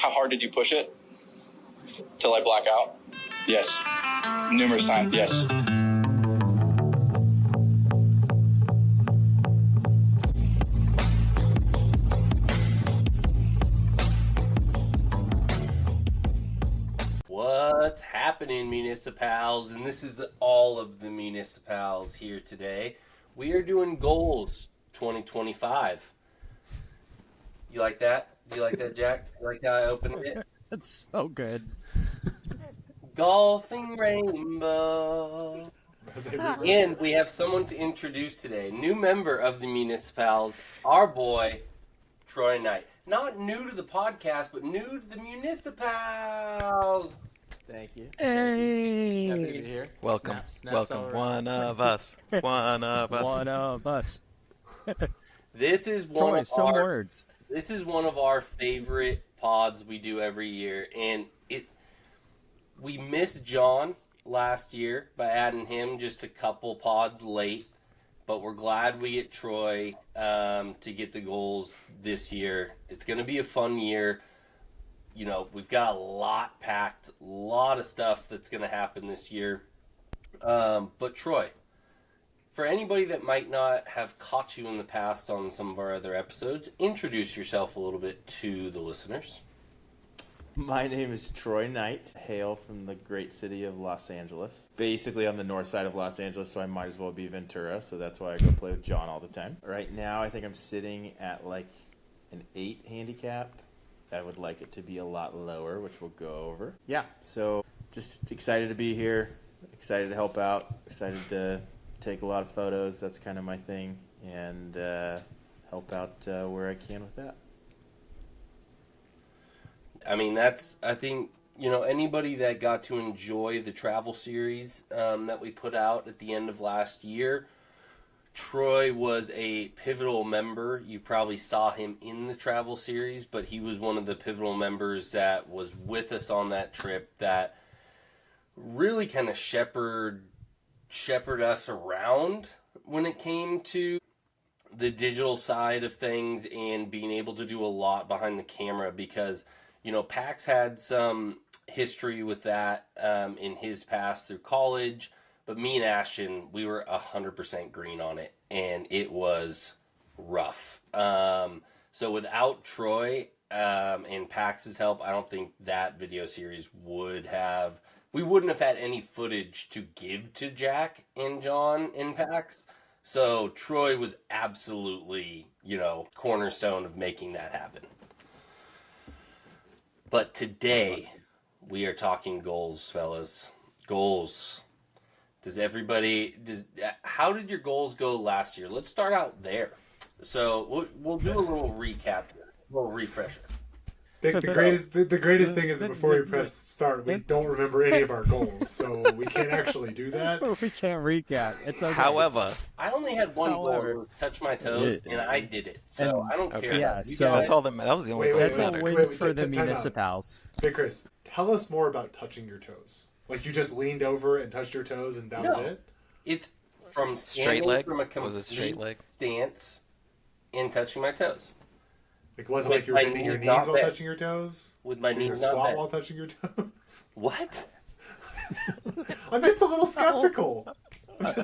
How hard did you push it? Till I black out? Yes. Numerous times, yes. What's happening, Municipals? And this is all of the Municipals here today. We are doing goals 2025. You like that? Do you like that, Jack? You like how I opened it? That's so good. Golfing Rainbow. And we have someone to introduce today. New member of the Municipals, our boy, Troy Knight. Not new to the podcast, but new to the Municipals. Thank you. Hey. Happy to be here. Welcome. Snaps Welcome. One of us. One of us. One of us. This is one Troy, of some our words. This is one of our favorite pods we do every year, and we missed John last year by adding him just a couple pods late, but we're glad we get Troy to get the goals this year. It's going to be a fun year. You know, we've got a lot packed, a lot of stuff that's going to happen this year. But Troy, for anybody that might not have caught you in the past on some of our other episodes, introduce yourself a little bit to the listeners. My name is Troy Knight, hail from the great city of Los Angeles. Basically on the north side of Los Angeles, so I might as well be Ventura, so that's why I go play with John all the time. Right now, I think I'm sitting at like an 8 handicap. I would like it to be a lot lower, which we'll go over. Yeah, so just excited to be here, excited to help out, excited to take a lot of photos. That's kind of my thing, and help out where I can with that. I mean, I think, you know, anybody that got to enjoy the travel series that we put out at the end of last year, Troy was a pivotal member. You probably saw him in the travel series, but he was one of the pivotal members that was with us on that trip that really kind of shepherd us around when it came to the digital side of things and being able to do a lot behind the camera because, you know, Pax had some history with that in his past through college, but me and Ashton, we were 100% green on it, and it was rough. So without Troy and Pax's help, I don't think that video series we wouldn't have had any footage to give to Jack and John and Pax. So Troy was absolutely, you know, cornerstone of making that happen. But today, we are talking goals, fellas. Goals. How did your goals go last year? Let's start out there. So we'll do a little recap here, a little refresher. The greatest thing is that before we press start, we don't remember any of our goals, so we can't actually do that. We can't recap. It's okay. However, I only had one goal, touch my toes, and I did it. So I don't care. Yeah, so that's all that was the only goal that's that a mattered. win for the Municipals. Hey, Chris, tell us more about touching your toes. Like, you just leaned over and touched your toes, and that was it? It's from Straight standing leg? from a Was it straight leg? stance and touching my toes. Like, was it like you were bending your knees while touching your toes? With my Doing a knees not squat bent. while touching your toes? What? I'm just a little skeptical. A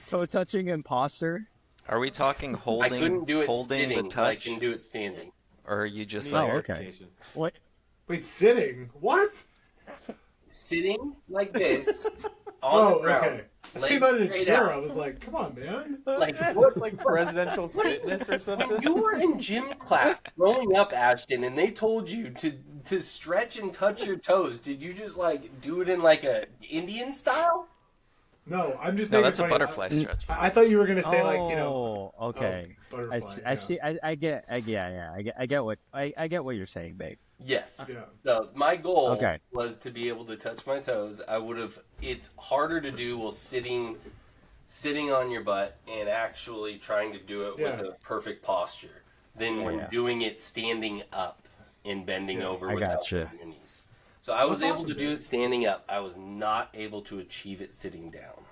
toe touching imposter. Are we talking I holding, couldn't do it holding sitting, the but I touch, can do it standing. or are you just Oh, like, okay. What? Wait, sitting? What? Sitting like this on the ground. Okay. I leg came out in a straight chair. out. I was like, come on, man. Like, What's like presidential fitness or when something? you were in gym class growing up, Ashton, and they told you to stretch and touch your toes, did you just like do it in like a Indian style? No, I'm just no, making that's a fun of- butterfly stretch. I thought you were going to say, like, you know. Oh, okay. Butterfly, I see. I get what you're saying, babe. Yes. Yeah. So my goal Okay. was to be able to touch my toes. It's harder to do while sitting on your butt and actually trying to do it with a perfect posture than when doing it standing up and bending over without gotcha. your knees. So I was That's able awesome, to do dude. it standing up. I was not able to achieve it sitting down.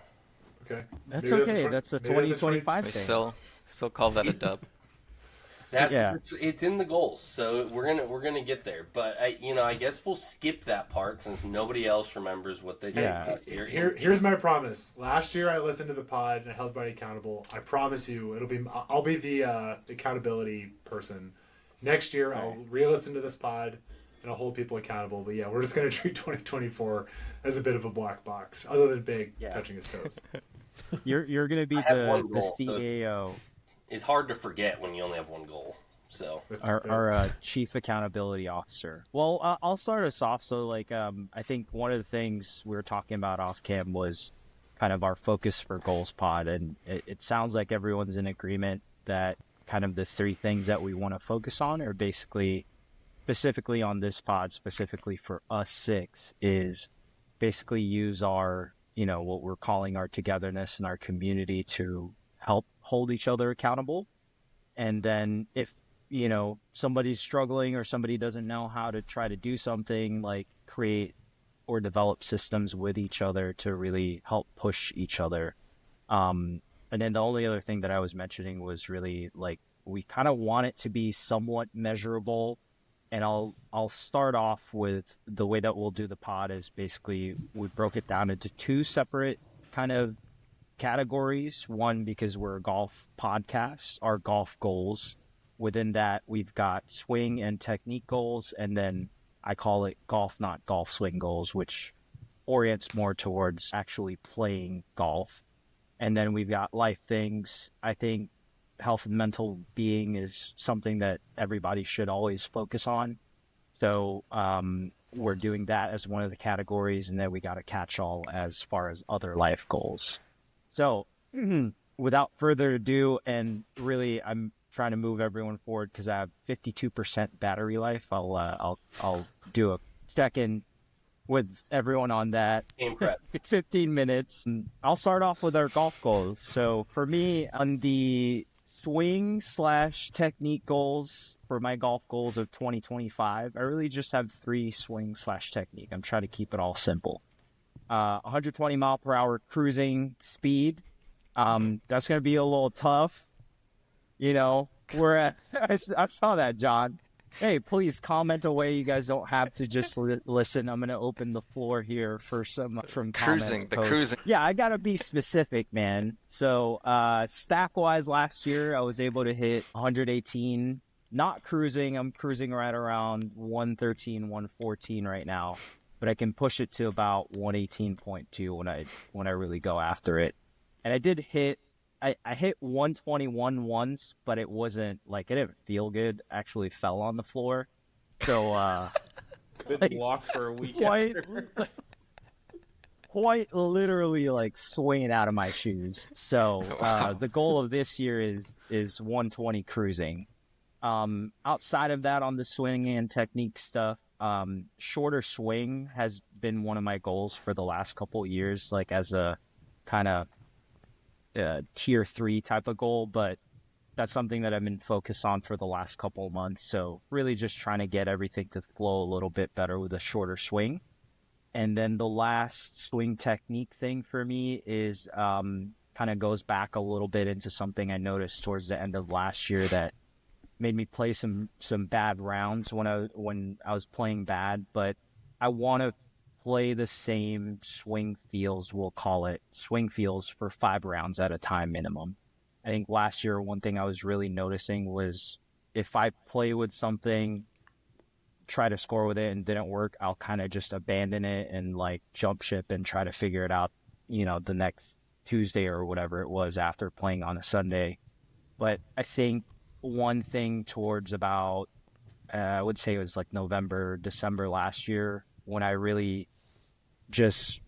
Okay. That's Maybe okay. That's a 2025 We thing. still call that a dub. It's in the goals, so we're gonna get there. But I guess we'll skip that part since nobody else remembers what they did last year. Here's my promise. Last year I listened to the pod and I held everybody accountable. I promise you, I'll be the accountability person. Next year I'll re-listen to this pod and I'll hold people accountable. But yeah, we're just gonna treat 2024 as a bit of a black box, other than Big touching his toes. You're gonna be the CAO. It's hard to forget when you only have one goal. So our chief accountability officer. Well, I'll start us off. So I think one of the things we were talking about off cam was kind of our focus for goals pod, and it sounds like everyone's in agreement that kind of the three things that we want to focus on are basically, specifically on this pod, specifically for us six, is basically use our, what we're calling our togetherness and our community to help hold each other accountable. And then if, somebody's struggling or somebody doesn't know how to try to do something, like create or develop systems with each other to really help push each other. And then the only other thing that I was mentioning was really we kind of want it to be somewhat measurable. And I'll start off with the way that we'll do the pod is basically we broke it down into two separate kind of categories. One, because we're a golf podcast, our golf goals. Within that, we've got swing and technique goals, and then I call it golf, not golf swing goals, which orients more towards actually playing golf. And then we've got life things. I think health and mental being is something that everybody should always focus on. So we're doing that as one of the categories, and then we got a catch-all as far as other life goals. So without further ado, and really I'm trying to move everyone forward because I have 52% battery life. I'll do a check-in with everyone on that. Game prep. 15 minutes. And I'll start off with our golf goals. So for me, on the swing/technique goals for my golf goals of 2025, I really just have 3 swing/technique. I'm trying to keep it all simple. 120 mile per hour cruising speed. That's going to be a little tough. I saw that, John. Hey, please comment away. You guys don't have to just listen. I'm going to open the floor here for some from comments. Cruising. Yeah, I got to be specific, man. So stack-wise last year, I was able to hit 118. Not cruising. I'm cruising right around 113, 114 right now. But I can push it to about 118.2 when I really go after it. And I did hit, I hit 121 once, but it wasn't it didn't feel good. Actually fell on the floor. So, couldn't walk for a week. Quite literally swinging out of my shoes. So, the goal of this year is 120 cruising. Outside of that, on the swing and technique stuff, shorter swing has been one of my goals for the last couple of years, as a kind of tier 3 type of goal, but that's something that I've been focused on for the last couple of months. So really just trying to get everything to flow a little bit better with a shorter swing. And then the last swing technique thing for me is kind of goes back a little bit into something I noticed towards the end of last year that made me play some bad rounds when I was playing bad, but I want to play the same swing feels, we'll call it swing feels, for 5 rounds at a time minimum. I think last year one thing I was really noticing was if I play with something, try to score with it and didn't work, I'll kind of just abandon it and jump ship and try to figure it out, the next Tuesday or whatever it was after playing on a Sunday. But I think one thing towards about, I would say it was November, December last year, when I really just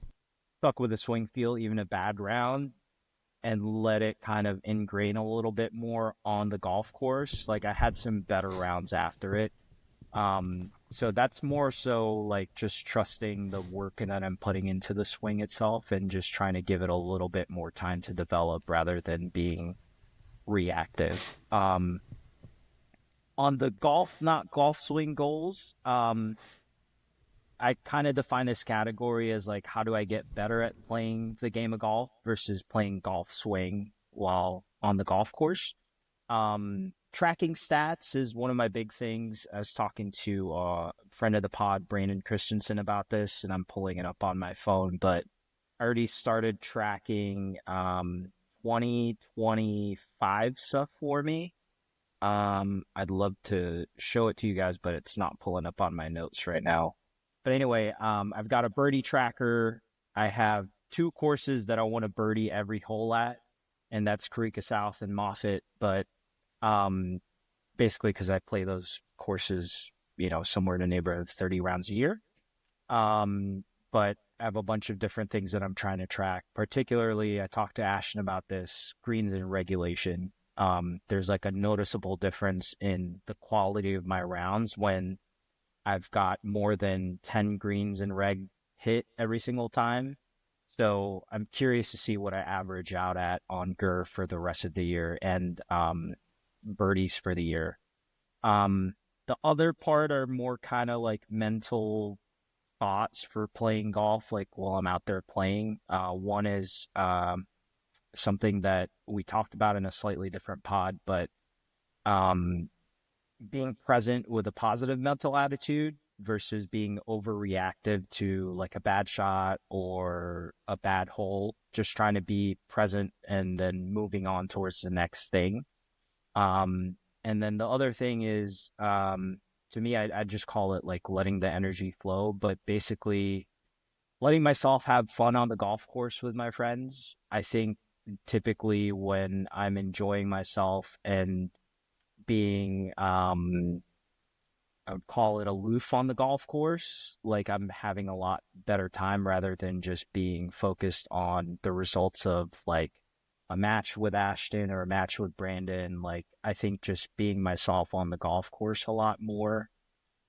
stuck with a swing feel, even a bad round, and let it kind of ingrain a little bit more on the golf course. I had some better rounds after it. So that's more so just trusting the work that I'm putting into the swing itself and just trying to give it a little bit more time to develop rather than being reactive. On the golf, not golf swing goals, I kind of define this category as how do I get better at playing the game of golf versus playing golf swing while on the golf course. Tracking stats is one of my big things. I was talking to a friend of the pod, Brandon Christensen, about this, and I'm pulling it up on my phone. But I already started tracking 2025 stuff for me. I'd love to show it to you guys, but it's not pulling up on my notes right now. But anyway, I've got a birdie tracker. I have 2 courses that I want to birdie every hole at, and that's Eureka South and Moffett. But basically because I play those courses, somewhere in the neighborhood of 30 rounds a year. But I have a bunch of different things that I'm trying to track. Particularly, I talked to Ashton about this, greens and regulation. There's like a noticeable difference in the quality of my rounds when I've got more than 10 greens and reg hit every single time. So I'm curious to see what I average out at on GUR for the rest of the year and birdies for the year. The other part are more kind of like mental thoughts for playing golf, like while I'm out there playing. One is something that we talked about in a slightly different pod, but being present with a positive mental attitude versus being overreactive to like a bad shot or a bad hole, just trying to be present and then moving on towards the next thing. And then the other thing is, to me, I just call it like letting the energy flow, but basically letting myself have fun on the golf course with my friends. I think typically when I'm enjoying myself and being, I would call it aloof on the golf course, like I'm having a lot better time rather than just being focused on the results of like a match with Ashton or a match with Brandon. Like, I think just being myself on the golf course a lot more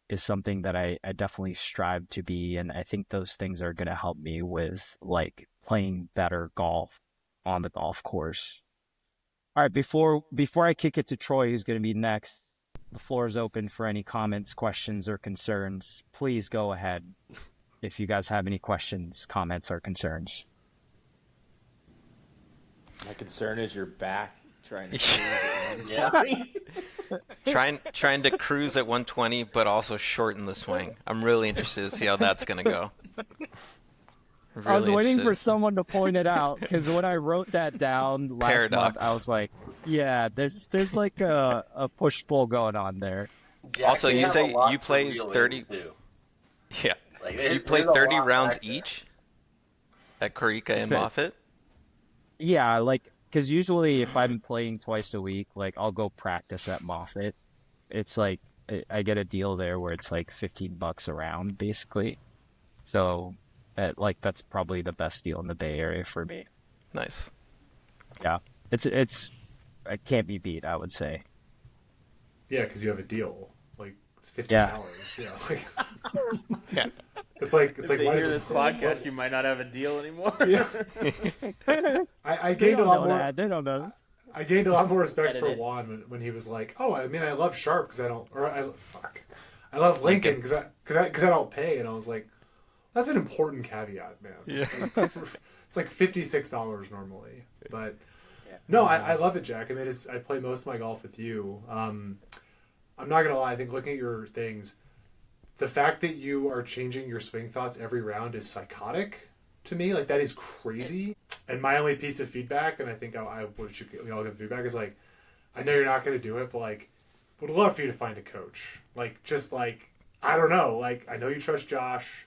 is something that I definitely strive to be. And I think those things are going to help me with like playing better golf on the golf course. All right. Before I kick it to Troy, who's going to be next, the floor is open for any comments, questions, or concerns. Please go ahead if you guys have any questions, comments, or concerns. My concern is your back trying to trying to cruise at 120, but also shorten the swing. I'm really interested to see how that's going to go. Really I was waiting interested. for someone to point it out, because when I wrote that down last Paradox. month, I was like, yeah, there's like a push-pull going on there. Jack, Also, they you have say a lot you to play reel in, 30 too. Yeah. Like, You play there's a 30 lot rounds back there. each at Eureka and Okay. Moffett? Yeah, like, because usually if I'm playing twice a week, like, I'll go practice at Moffett. It's like, I get a deal there where it's like $15 a round, basically. So, that's probably the best deal in the Bay Area for me. Nice. Yeah, it's it can't be beat, I would say. Yeah, because you have a deal, like $15. Yeah. Yeah, like Yeah. it's like If they why hear does this it- podcast, you might not have a deal anymore. Yeah. I They gained a don't lot know more. that. They don't know. I gained a lot more respect Edit for it. Juan when he was like, "Oh, I mean, I love Sharp because I don't, or I love Lincoln because I don't pay." And I was like, "That's an important caveat, man. Yeah. It's like $56 normally, but no, I love it, Jack. I mean, I play most of my golf with you. I'm not gonna lie. I think looking at your things, the fact that you are changing your swing thoughts every round is psychotic to me. Like, that is crazy. And my only piece of feedback, and I think we all get feedback, is like, I know you're not going to do it, but like, would love for you to find a coach. Like, just like, I don't know. Like, I know you trust Josh.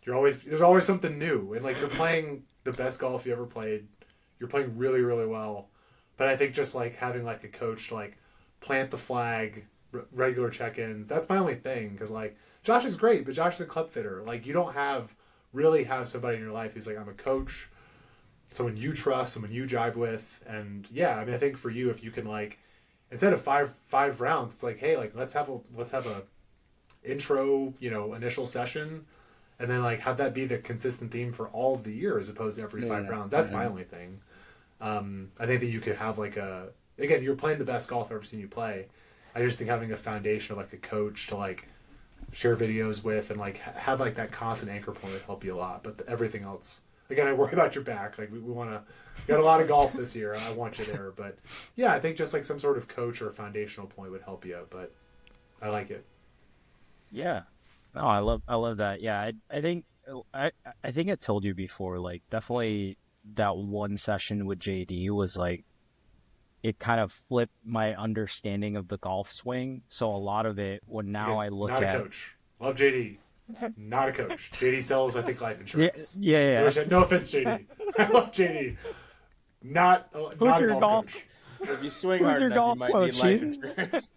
There's always something new. And like, you're playing the best golf you ever played. You're playing really, really well. But I think just like having like a coach to like plant the flag, regular check-ins, that's my only thing. Because like, Josh is great, but Josh is a club fitter. Like, you don't really have somebody in your life who's like, I'm a coach, someone you trust, someone you jive with. And yeah, I mean, I think for you, if you can like, instead of five rounds, it's like, hey, like let's have a intro, initial session, and then like have that be the consistent theme for all of the year as opposed to every 5 rounds. That's my only thing. I think that you could have like again, you're playing the best golf I've ever seen you play. I just think having a foundation of like a coach to like share videos with and like have like that constant anchor point would help you a lot. But everything else Again, I worry about your back. Like we want to got a lot of golf this year. I want you there, but yeah, I think just like some sort of coach or foundational point would help you. But I like it. Yeah. No, I love that. Yeah, I think I think I told you before, like definitely that one session with JD was like it kind of flipped my understanding of the golf swing. So a lot of it when now Again, I look not at a coach. Love JD. Not a coach. JD sells, I think, life yeah, insurance. yeah, No offense, JD. I love JD. Not Who's a your golf golf? coach. If you swing Who's hard your enough, golf you might coach? need life insurance.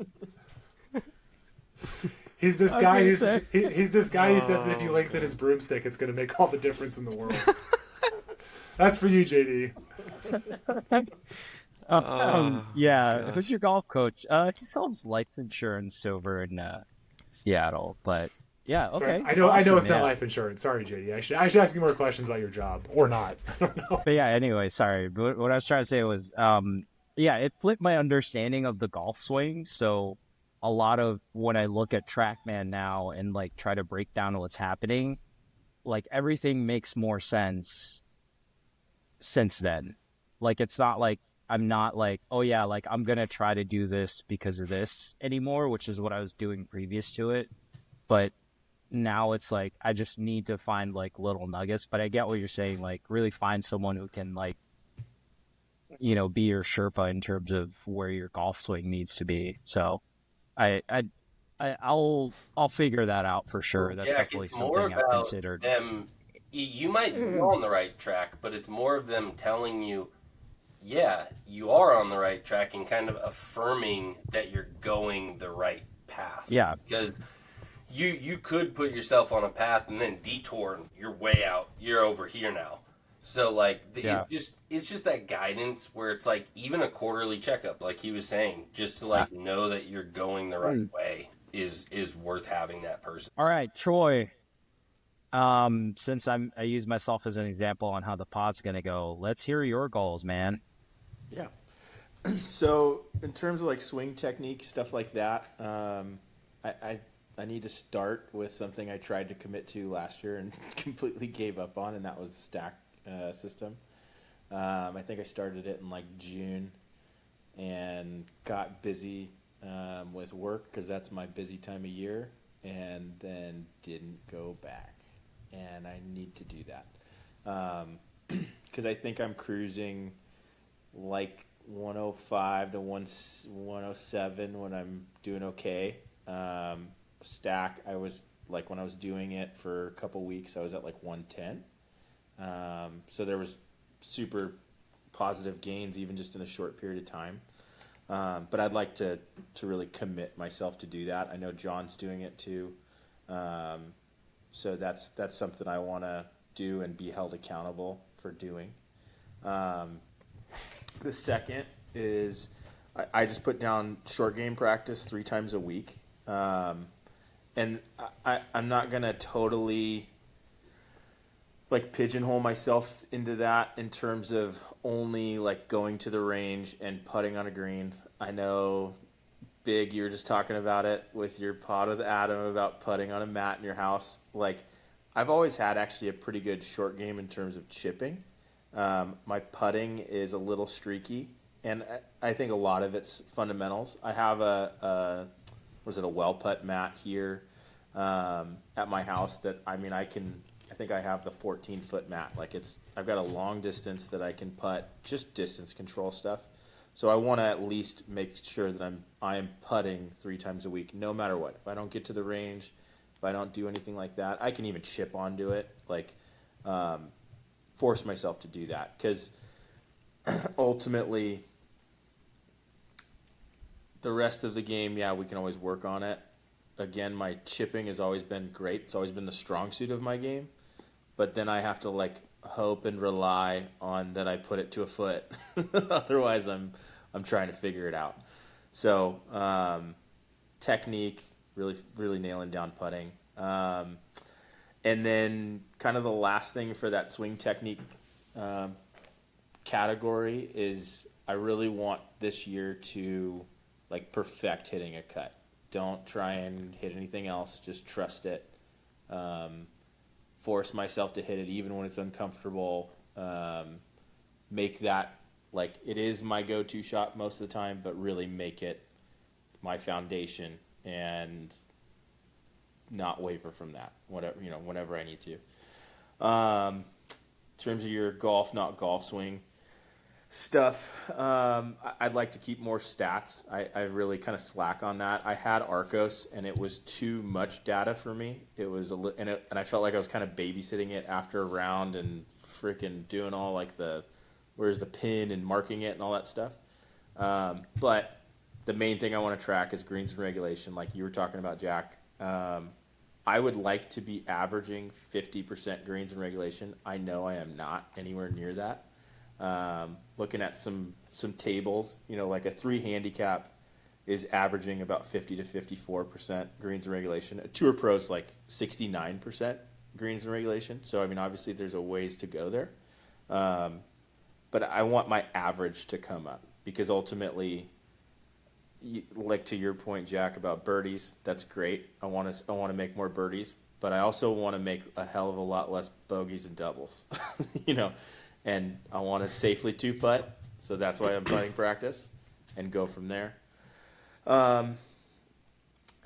He's this I was guy gonna who's say. he's this guy who says that if you lengthen his broomstick, it's going to make all the difference in the world. That's for you, JD. Yeah, gosh. who's your golf coach? He sells life insurance over in Seattle, but yeah, Sorry, okay. I know Awesome, it's not yeah. life insurance. Sorry, JD. I should ask you more questions about your job or not. I don't know. But yeah, anyway, sorry. But what I was trying to say was, yeah, it flipped my understanding of the golf swing. So a lot of when I look at TrackMan now and like try to break down what's happening, like everything makes more sense since then. Like it's not like I'm not like, oh yeah, like I'm gonna try to do this because of this anymore, which is what I was doing previous to it. But now it's like I just need to find like little nuggets. But I get what you're saying, like really find someone who can like, be your Sherpa in terms of where your golf swing needs to be. So I'll figure that out for sure. That's Jack, definitely it's more something I've about considered. them. You might be on the right track, but it's more of them telling you, yeah, you are on the right track, and kind of affirming that you're going the right path. Yeah. Because you could put yourself on a path and then detour, and you're way out. You're over here now. So like, Yeah. it's just that guidance where it's like even a quarterly checkup, like he was saying, just to like know that you're going the right way is worth having that person. All right, Troy. Since I use myself as an example on how the pod's gonna go, let's hear your goals, man. Yeah. So in terms of like swing technique, stuff like that, I need to start with something I tried to commit to last year and completely gave up on, and that was the stack system. I think I started it in like June and got busy with work because that's my busy time of year, and then didn't go back. And I need to do that because I think I'm cruising like 105 to 107 when I'm doing okay. Stack, I was like when I was doing it for a couple weeks, I was at like 110. So there was super positive gains even just in a short period of time. But I'd like to really commit myself to do that. I know John's doing it too. So that's something I want to do and be held accountable for doing. The second is I just put down short game practice 3 times a week. And I'm not going to totally like pigeonhole myself into that in terms of only like going to the range and putting on a green. I know, Big, you were just talking about it with your pod with Adam about putting on a mat in your house. Like, I've always had actually a pretty good short game in terms of chipping. My putting is a little streaky, and I think a lot of it's fundamentals. I have a well putt mat here at my house that I think I have the 14-foot mat. Like I've got a long distance that I can putt, just distance control stuff. So I want to at least make sure that I am putting 3 times a week, no matter what. If I don't get to the range, if I don't do anything like that, I can even chip onto it. Like force myself to do that because ultimately the rest of the game, yeah, we can always work on it. Again, my chipping has always been great. It's always been the strong suit of my game. But then I have to like hope and rely on that I put it to a foot. Otherwise, I'm trying to figure it out. So technique, really nailing down putting. And then kind of the last thing for that swing technique category is I really want this year to like perfect hitting a cut. Don't try and hit anything else. Just trust it. force myself to hit it even when it's uncomfortable. Make that like it is my go-to shot most of the time, but really make it my foundation and not waver from that. Whenever I need to. In terms of your golf, not golf swing stuff, I'd like to keep more stats. I really kind of slack on that. I had Arcos, and it was too much data for me. It was and I felt like I was kind of babysitting it after a round and freaking doing all like where's the pin and marking it and all that stuff. But the main thing I want to track is greens and regulation, like you were talking about, Jack. I would like to be averaging 50% greens and regulation. I know I am not anywhere near that. Looking at some tables, like a 3 handicap is averaging about 50 to 54% greens and regulation. A Tour Pro's like 69% greens and regulation. So, I mean, obviously there's a ways to go there. But I want my average to come up because ultimately, like to your point, Jack, about birdies, that's great. I want to make more birdies, but I also want to make a hell of a lot less bogeys and doubles, and I want to safely 2-putt. So that's why I'm putting practice and go from there. And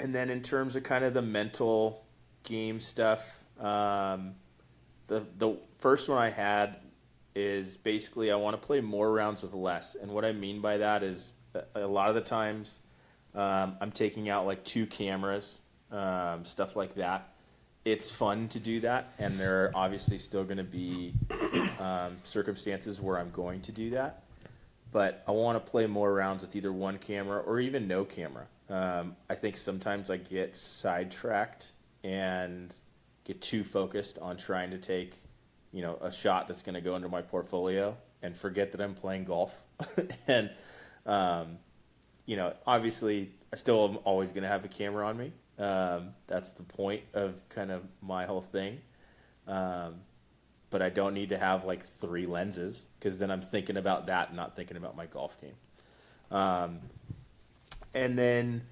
then in terms of kind of the mental game stuff, the first one I had is basically I want to play more rounds with less. And what I mean by that is a lot of the times I'm taking out like 2 cameras, stuff like that. It's fun to do that, and there are obviously still going to be circumstances where I'm going to do that. But I want to play more rounds with either 1 camera or even no camera. I think sometimes I get sidetracked and get too focused on trying to take, a shot that's going to go into my portfolio and forget that I'm playing golf. And obviously I still am always going to have a camera on me. That's the point of kind of my whole thing. But I don't need to have like 3 lenses because then I'm thinking about that and not thinking about my golf game. And then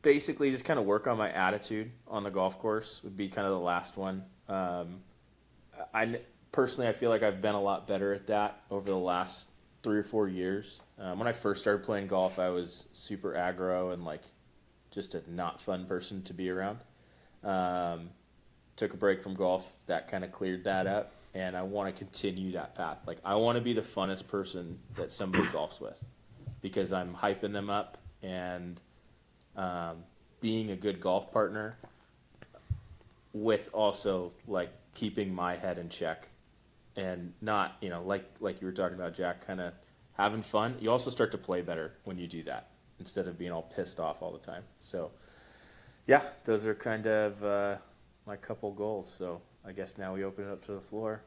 basically just kind of work on my attitude on the golf course would be kind of the last one. Personally, I feel like I've been a lot better at that over the last 3 or 4 years. When I first started playing golf, I was super aggro and like just a not fun person to be around. Took a break from golf. That kind of cleared that up, and I want to continue that path. Like I want to be the funnest person that somebody golfs with because I'm hyping them up and being a good golf partner with also like keeping my head in check and not, like you were talking about, Jack, kind of having fun. You also start to play better when you do that instead of being all pissed off all the time. So, yeah, those are kind of my couple goals. So I guess now we open it up to the floor.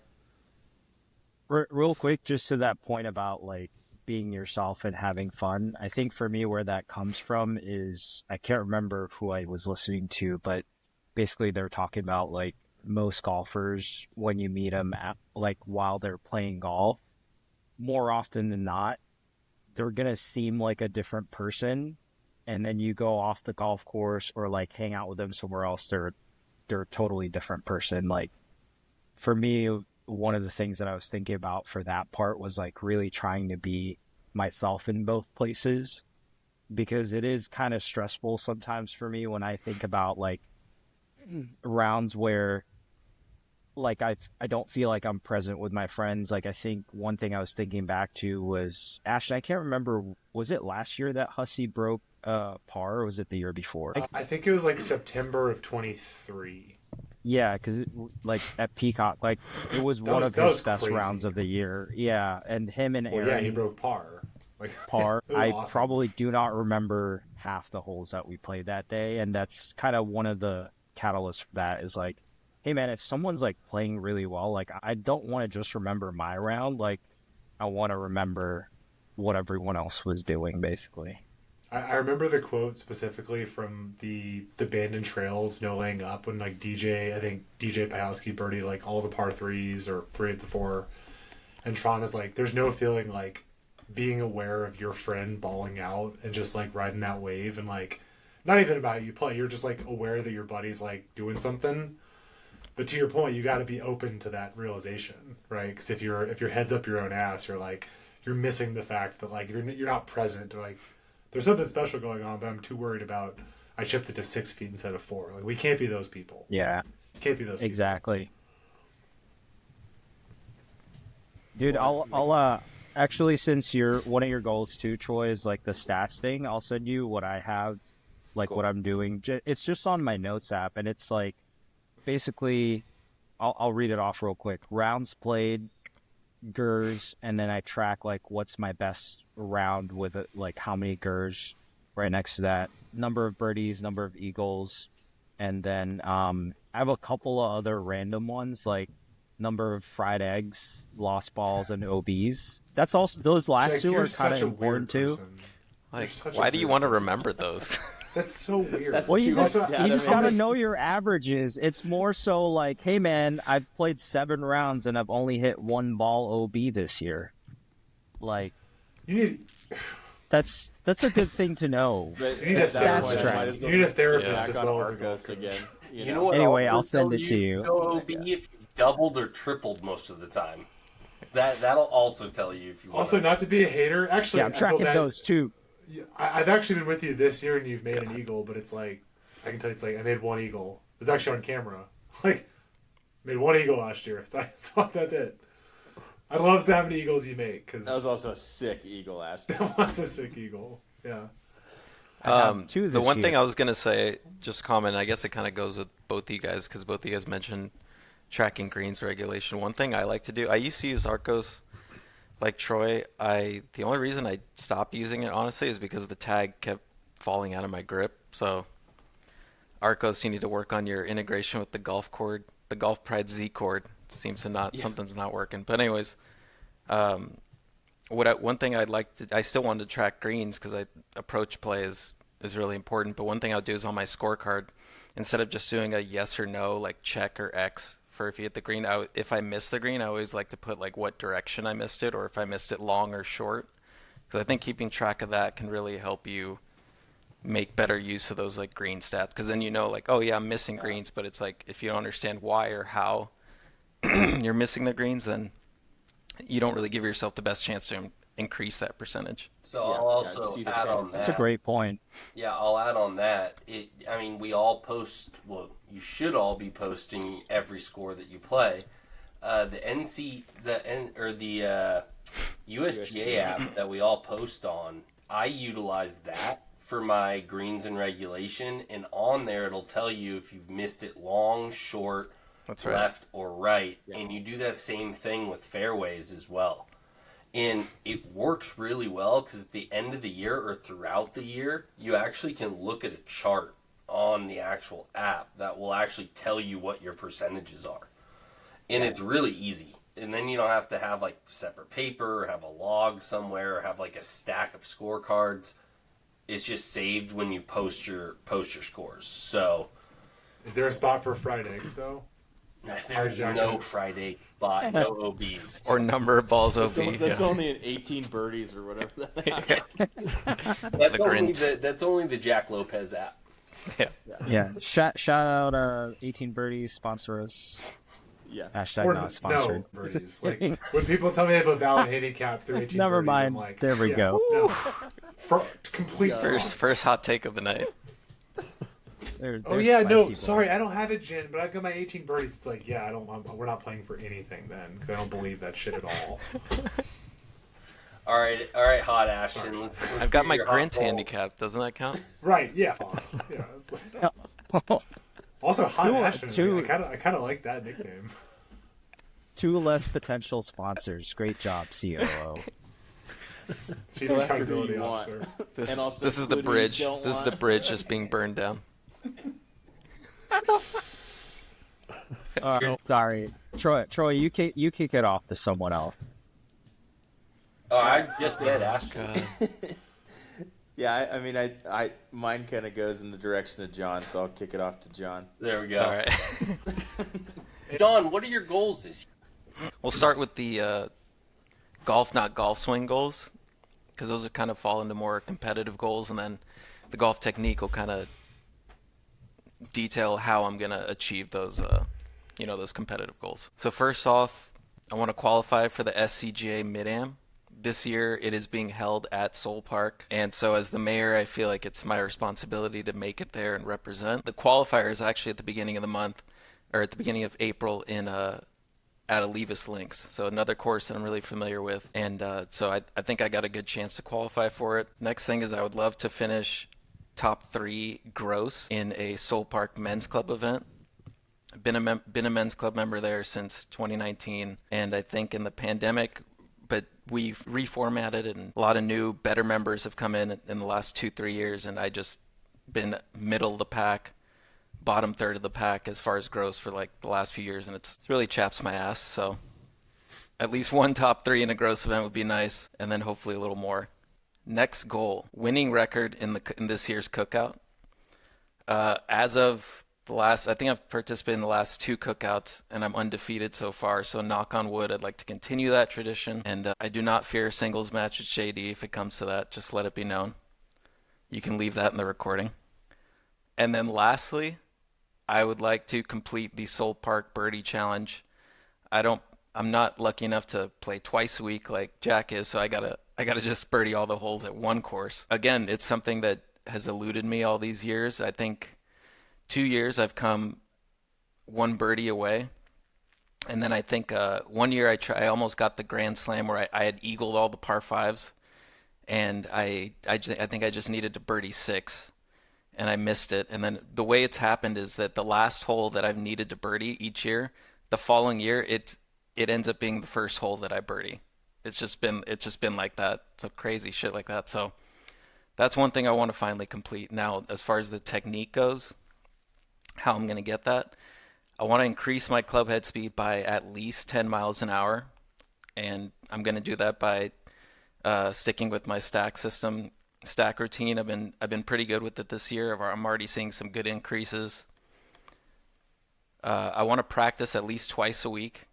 Real quick, just to that point about like being yourself and having fun. I think for me, where that comes from is I can't remember who I was listening to, but basically they're talking about like most golfers when you meet them while they're playing golf, more often than not, they're gonna seem like a different person, and then you go off the golf course or like hang out with them somewhere else, they're a totally different person. Like for me, one of the things that I was thinking about for that part was like really trying to be myself in both places, because it is kind of stressful sometimes for me when I think about like rounds where like I don't feel like I'm present with my friends. Like I think one thing I was thinking back to was Ashton. I can't remember, was it last year that Hussey broke par, or was it the year before? I think it was like September of 23. Yeah, because like at Peacock, like it was one of his best rounds of the year. Yeah, and him and Aaron. Well, yeah, he broke par. Par. I awesome. probably do not remember half the holes that we played that day, and that's kind of one of the catalysts for that. Is like, hey man, if someone's like playing really well, like I don't want to just remember my round. Like I want to remember what everyone else was doing, basically. I remember the quote specifically from the Bandon Trails, no laying up, when like I think DJ Pajowski birdied like all the par threes or 3 of the 4, and Tron is like, there's no feeling like being aware of your friend balling out and just like riding that wave and like not even about you play. You're just like aware that your buddy's like doing something. But to your point, you got to be open to that realization, right? Because if your head's up your own ass, you're missing the fact that like you're not present. Or like there's something special going on, but I'm too worried about I chipped it to 6 feet instead of 4. Like we can't be those people. Yeah. Can't be those people. Exactly. Dude, I'll actually, since one of your goals too, Troy, is like the stats thing, I'll send you what I have, like Cool. what I'm doing. It's just on my notes app, and it's like basically, I'll read it off real quick. Rounds played, GERs, and then I track like what's my best round with it, like how many GERs right next to that, number of birdies, number of eagles, and then I have a couple of other random ones like number of fried eggs, lost balls, and OBs. That's also those last Jake, two you're are kind of such a important weird too. person. Like, You're such a why do you weird want to person. remember those? That's so weird. That's Well, you too just, much data, you just man. gotta know your averages. It's more so like, hey man, I've played 7 rounds and I've only hit 1 ball OB this year. Like You need that's a good thing to know. But You need a at that therapist. point, I might as You well need a just therapist back as on well as a Arcos golfer. again. You know what? Anyway, I'll I'll send tell it to you. Go OB if you've doubled or tripled most of the time. That'll also tell you if you want. also not to be a hater. Actually, Yeah, I'm I feel tracking bad. those too. I've actually been with you this year, and you've made an eagle, but it's like I can tell you, it's like I made 1 eagle. It was actually on camera. Like made 1 eagle last year. That's it. I'd love to have many eagles you make because That was also a sick eagle, Ashton. that was a sick eagle. Yeah. I have 2 The this one year. thing I was gonna say, just comment. I guess it kind of goes with both of you guys because both of you guys mentioned tracking greens regulation. One thing I like to do, I used to use Arcos, like Troy. The only reason I stopped using it honestly is because the tag kept falling out of my grip. So Arcos, you need to work on your integration with the golf cord, the Golf Pride Z cord. Seems to not something's not working. But anyways, one thing I'd like to, I still wanted to track greens because approach play is really important. But one thing I'll do is on my scorecard, instead of just doing a yes or no, like check or X for if you hit the green, if I miss the green, I always like to put like what direction I missed it or if I missed it long or short. Because I think keeping track of that can really help you make better use of those like green stats. Because then you know like, oh yeah, I'm missing greens, but it's like if you don't understand why or how you're missing the greens, then you don't really give yourself the best chance to increase that percentage. So Yeah, I'll also just see the add on tendency. that. That's a great point. Yeah, I'll add on that. I mean, we all post. Well, you should all be posting every score that you play. The USGA app that we all post on, I utilize that for my greens and regulation, and on there it'll tell you if you've missed it long, short, That's right. left, or right, and you do that same thing with fairways as well. And it works really well because at the end of the year or throughout the year, you actually can look at a chart on the actual app that will actually tell you what your percentages are. And it's really easy. And then you don't have to have like separate paper or have a log somewhere or have like a stack of scorecards. It's just saved when you post your scores. So Is there a spot for fried eggs though? there's no Friday spot, no OBs. Or number of balls OB. That's yeah. only an 18 birdies or whatever that That's only the Jack Lopez app. Yeah. Shout out 18 birdies, sponsor us. Yeah. Hashtag Or not sponsored. no birdies. Like when people tell me they have a valid handicap through 18 Never birdies, mind. I'm like, There we yeah, go. No. Complete frauds. First hot take of the night. They're Oh yeah, no, spicy, sorry, I don't have it, Jen, but I've got my 18 birdies. It's like, yeah, we're not playing for anything then, because I don't believe that shit at all. All right, hot Ashton. Let's I've got do my your hot Grint poll. handicap. Doesn't that count? Right? Yeah. Yeah. It's like, also, hot Two- Ashton. two- I kind of like that nickname. 2 less potential sponsors. Great job, COO. Chief Go after who Accountability you want. Officer. And also This is the include who you bridge. don't This is the want. bridge just being burned down. Sorry, Troy, you kick it off to someone else. Oh, I just said Ashton. God. Yeah, I mean, I mine kind of goes in the direction of John, so I'll kick it off to John. There we go. All right. John, what are your goals this year? We'll start with the golf, not golf swing goals, because those are kind of fall into more competitive goals, and then the golf technique will kind of detail how I'm going to achieve those, those competitive goals. So first off, I want to qualify for the SCGA Mid-Am. This year it is being held at Soul Park, and so as the mayor, I feel like it's my responsibility to make it there and represent. The qualifier is actually at the beginning of the month, or at the beginning of April at Olivas Links, so another course that I'm really familiar with, and so I think I got a good chance to qualify for it. Next thing is I would love to finish top 3 gross in a Soul Park Men's Club event. I've been a men's club member there since 2019, and I think in the pandemic, but we've reformatted and a lot of new, better members have come in the last 2-3 years, and I just been middle of the pack, bottom third of the pack as far as gross for like the last few years, and it's really chaps my ass. So at least one top 3 in a gross event would be nice, and then hopefully a little more. Next goal, winning record in this year's cookout. As of the last, I think I've participated in the last 2 cookouts, and I'm undefeated so far. So knock on wood, I'd like to continue that tradition. And I do not fear a singles match at JD if it comes to that. Just let it be known. You can leave that in the recording. And then lastly, I would like to complete the Soul Park Birdie Challenge. I'm not lucky enough to play twice a week like Jack is, so I gotta just birdie all the holes at one course. Again, it's something that has eluded me all these years. I think 2 years I've come 1 birdie away, and then I think 1 year I almost got the Grand Slam where I had eagled all the par 5s, and I think I just needed to birdie 6, and I missed it. And then the way it's happened is that the last hole that I've needed to birdie each year, the following year it ends up being the first hole that I birdie. It's just been like that. So crazy shit like that. So that's one thing I want to finally complete. Now, as far as the technique goes, how I'm going to get that, I want to increase my club head speed by at least 10 miles an hour, and I'm going to do that by sticking with my stack routine. I've been pretty good with it this year. I'm already seeing some good increases. I want to practice at least twice a week,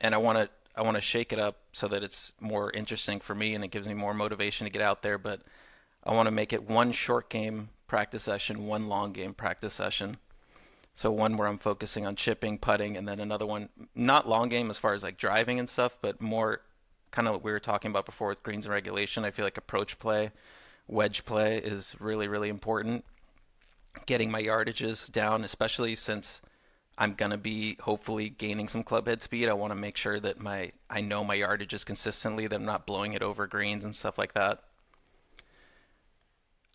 and I want to shake it up so that it's more interesting for me and it gives me more motivation to get out there. But I want to make it 1 short game practice session, 1 long game practice session. So one where I'm focusing on chipping, putting, and then another one, not long game as far as like driving and stuff, but more kind of what we were talking about before with greens and regulation. I feel like approach play, wedge play is really, really important. Getting my yardages down, especially since I'm going to be hopefully gaining some club head speed. I want to make sure that I know my yardages consistently, that I'm not blowing it over greens and stuff like that.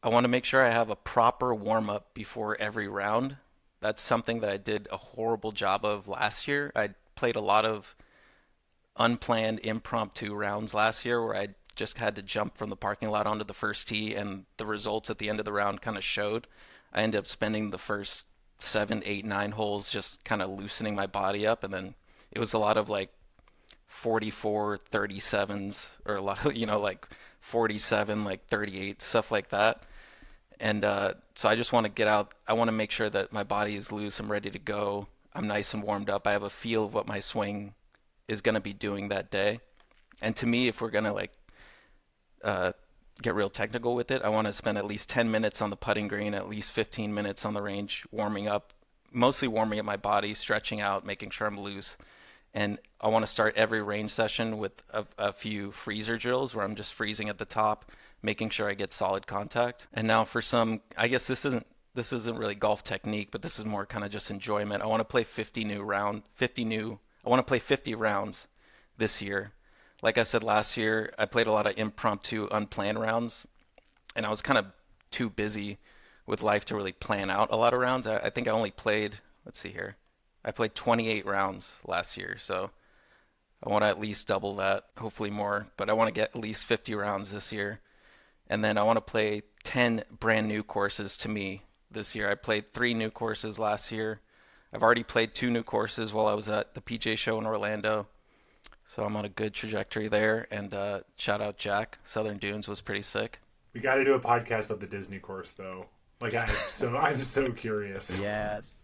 I want to make sure I have a proper warm-up before every round. That's something that I did a horrible job of last year. I played a lot of unplanned impromptu rounds last year where I just had to jump from the parking lot onto the first tee, and the results at the end of the round kind of showed. I ended up spending the first 7, 8, 9 holes just kind of loosening my body up, and then it was a lot of like 44 37s, or a lot of like 47 like 38, stuff like that. And so I just want to get out. I want to make sure that my body is loose, I'm ready to go, I'm nice and warmed up, I have a feel of what my swing is going to be doing that day. And to me, if we're going to like get real technical with it, I want to spend at least 10 minutes on the putting green, at least 15 minutes on the range, warming up, mostly warming up my body, stretching out, making sure I'm loose. And I want to start every range session with a few freezer drills where I'm just freezing at the top, making sure I get solid contact. And now for some, I guess this isn't really golf technique, but this is more kind of just enjoyment. I want to play 50 rounds this year. Like I said, last year, I played a lot of impromptu, unplanned rounds, and I was kind of too busy with life to really plan out a lot of rounds. I think I only played, I played 28 rounds last year, so I want to at least double that, hopefully more, but I want to get at least 50 rounds this year. And then I want to play 10 brand new courses to me this year. I played 3 new courses last year. I've already played 2 new courses while I was at the PJ show in Orlando. So I'm on a good trajectory there. And shout out Jack. Southern Dunes was pretty sick. We got to do a podcast about the Disney course, though. Like, I'm so curious. Yes.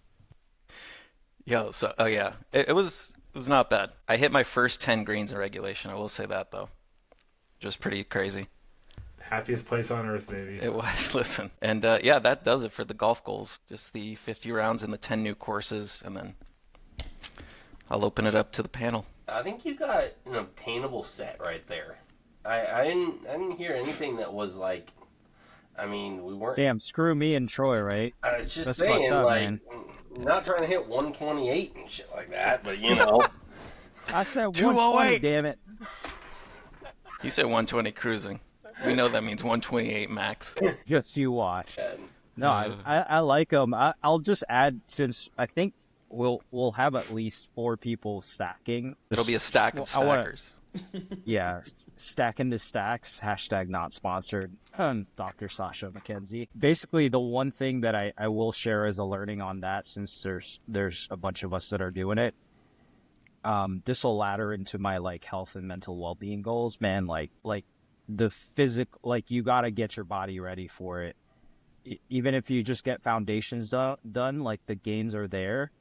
Yo, so yeah, it was not bad. I hit my first 10 greens in regulation. I will say that though, just pretty crazy. Happiest place on earth, baby. It was. Listen, and yeah, that does it for the golf goals. Just the 50 rounds and the 10 new courses, and then I'll open it up to the panel. I think you got an obtainable set right there. I didn't hear anything that was like. I mean, we weren't. Damn, screw me and Troy, right? I was just That's saying, fucked up, like, man. not trying to hit 128 and shit like that, but you know. I said 208. 120, damn it. You said 120 cruising. We know that means 128 max. Just you watch. No, I like them. I'll just add, since I think we'll have at least 4 people stacking. It'll be a stack of stackers. Yeah, stacking the stacks. # not sponsored. Dr. Sasha McKenzie. Basically, the one thing that I will share as a learning on that, since there's a bunch of us that are doing it. This will ladder into my like health and mental well-being goals, man. Like the physical, like you gotta get your body ready for it. Even if you just get foundations done, like the gains are there.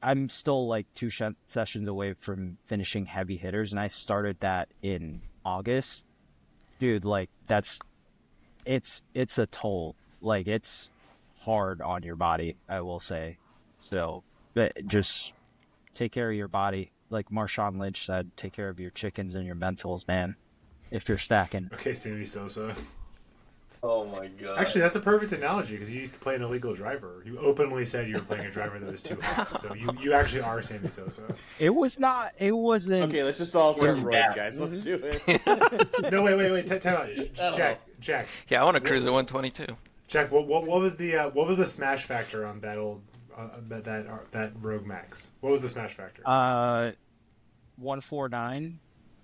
I'm still like 2 sessions away from finishing heavy hitters, and I started that in August. Dude, like it's a toll. Like it's hard on your body, I will say. So, but just take care of your body. Like Marshawn Lynch said, take care of your chickens and your mentals, man, if you're stacking. Okay, Sammy Sosa. Oh my god. Actually, that's a perfect analogy because you used to play an illegal driver. You openly said you were playing a driver that was too hot. So you actually are Sammy Sosa. It wasn't. Okay, let's just all start roiding, guys. Let's do it. No, wait. Time out. Jack. Yeah, I want to cruise at 122. Jack, what was the smash factor on that old that Rogue Max? What was the smash factor? 149.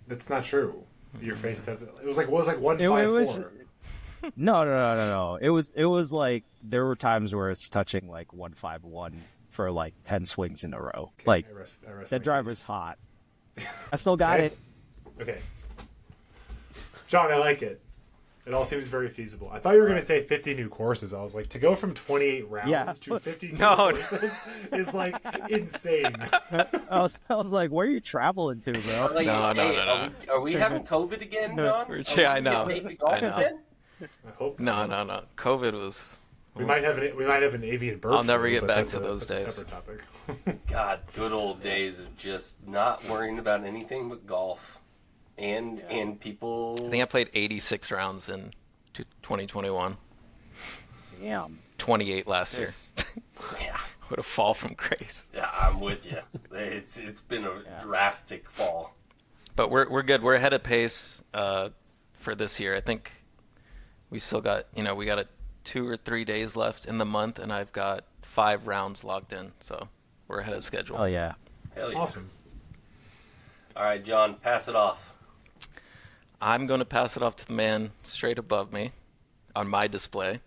That's not true. Your face has it. It was like 154. No. It was like there were times where it's touching like 151 for like 10 swings in a row. Okay, like I rest that my driver's case. hot. I still got Okay. it. Okay. John, I like it. It all seems very feasible. I thought you were going to say 50 new courses. I was like, to go from 28 rounds to 50 new courses is like insane. I was like, where are you traveling to, bro? Like, No. Are we having COVID again, John? Yeah, I know. I know. I hope No. COVID was. we might have an avian bird. I'll never flu, get but back that's to those that's days. A separate topic. God, good old days of just not worrying about anything but golf, and people. I think I played 86 rounds in 2021. Damn. 28 last year. Yeah, What a fall from grace. yeah, I'm with you. It's been a drastic fall. But we're good. We're ahead of pace for this year. I think we still got we got 2 or 3 days left in the month, and I've got 5 rounds logged in, so we're ahead of schedule. Oh yeah. Hell yeah. Awesome. All right, John, pass it off. I'm going to pass it off to the man straight above me on my display,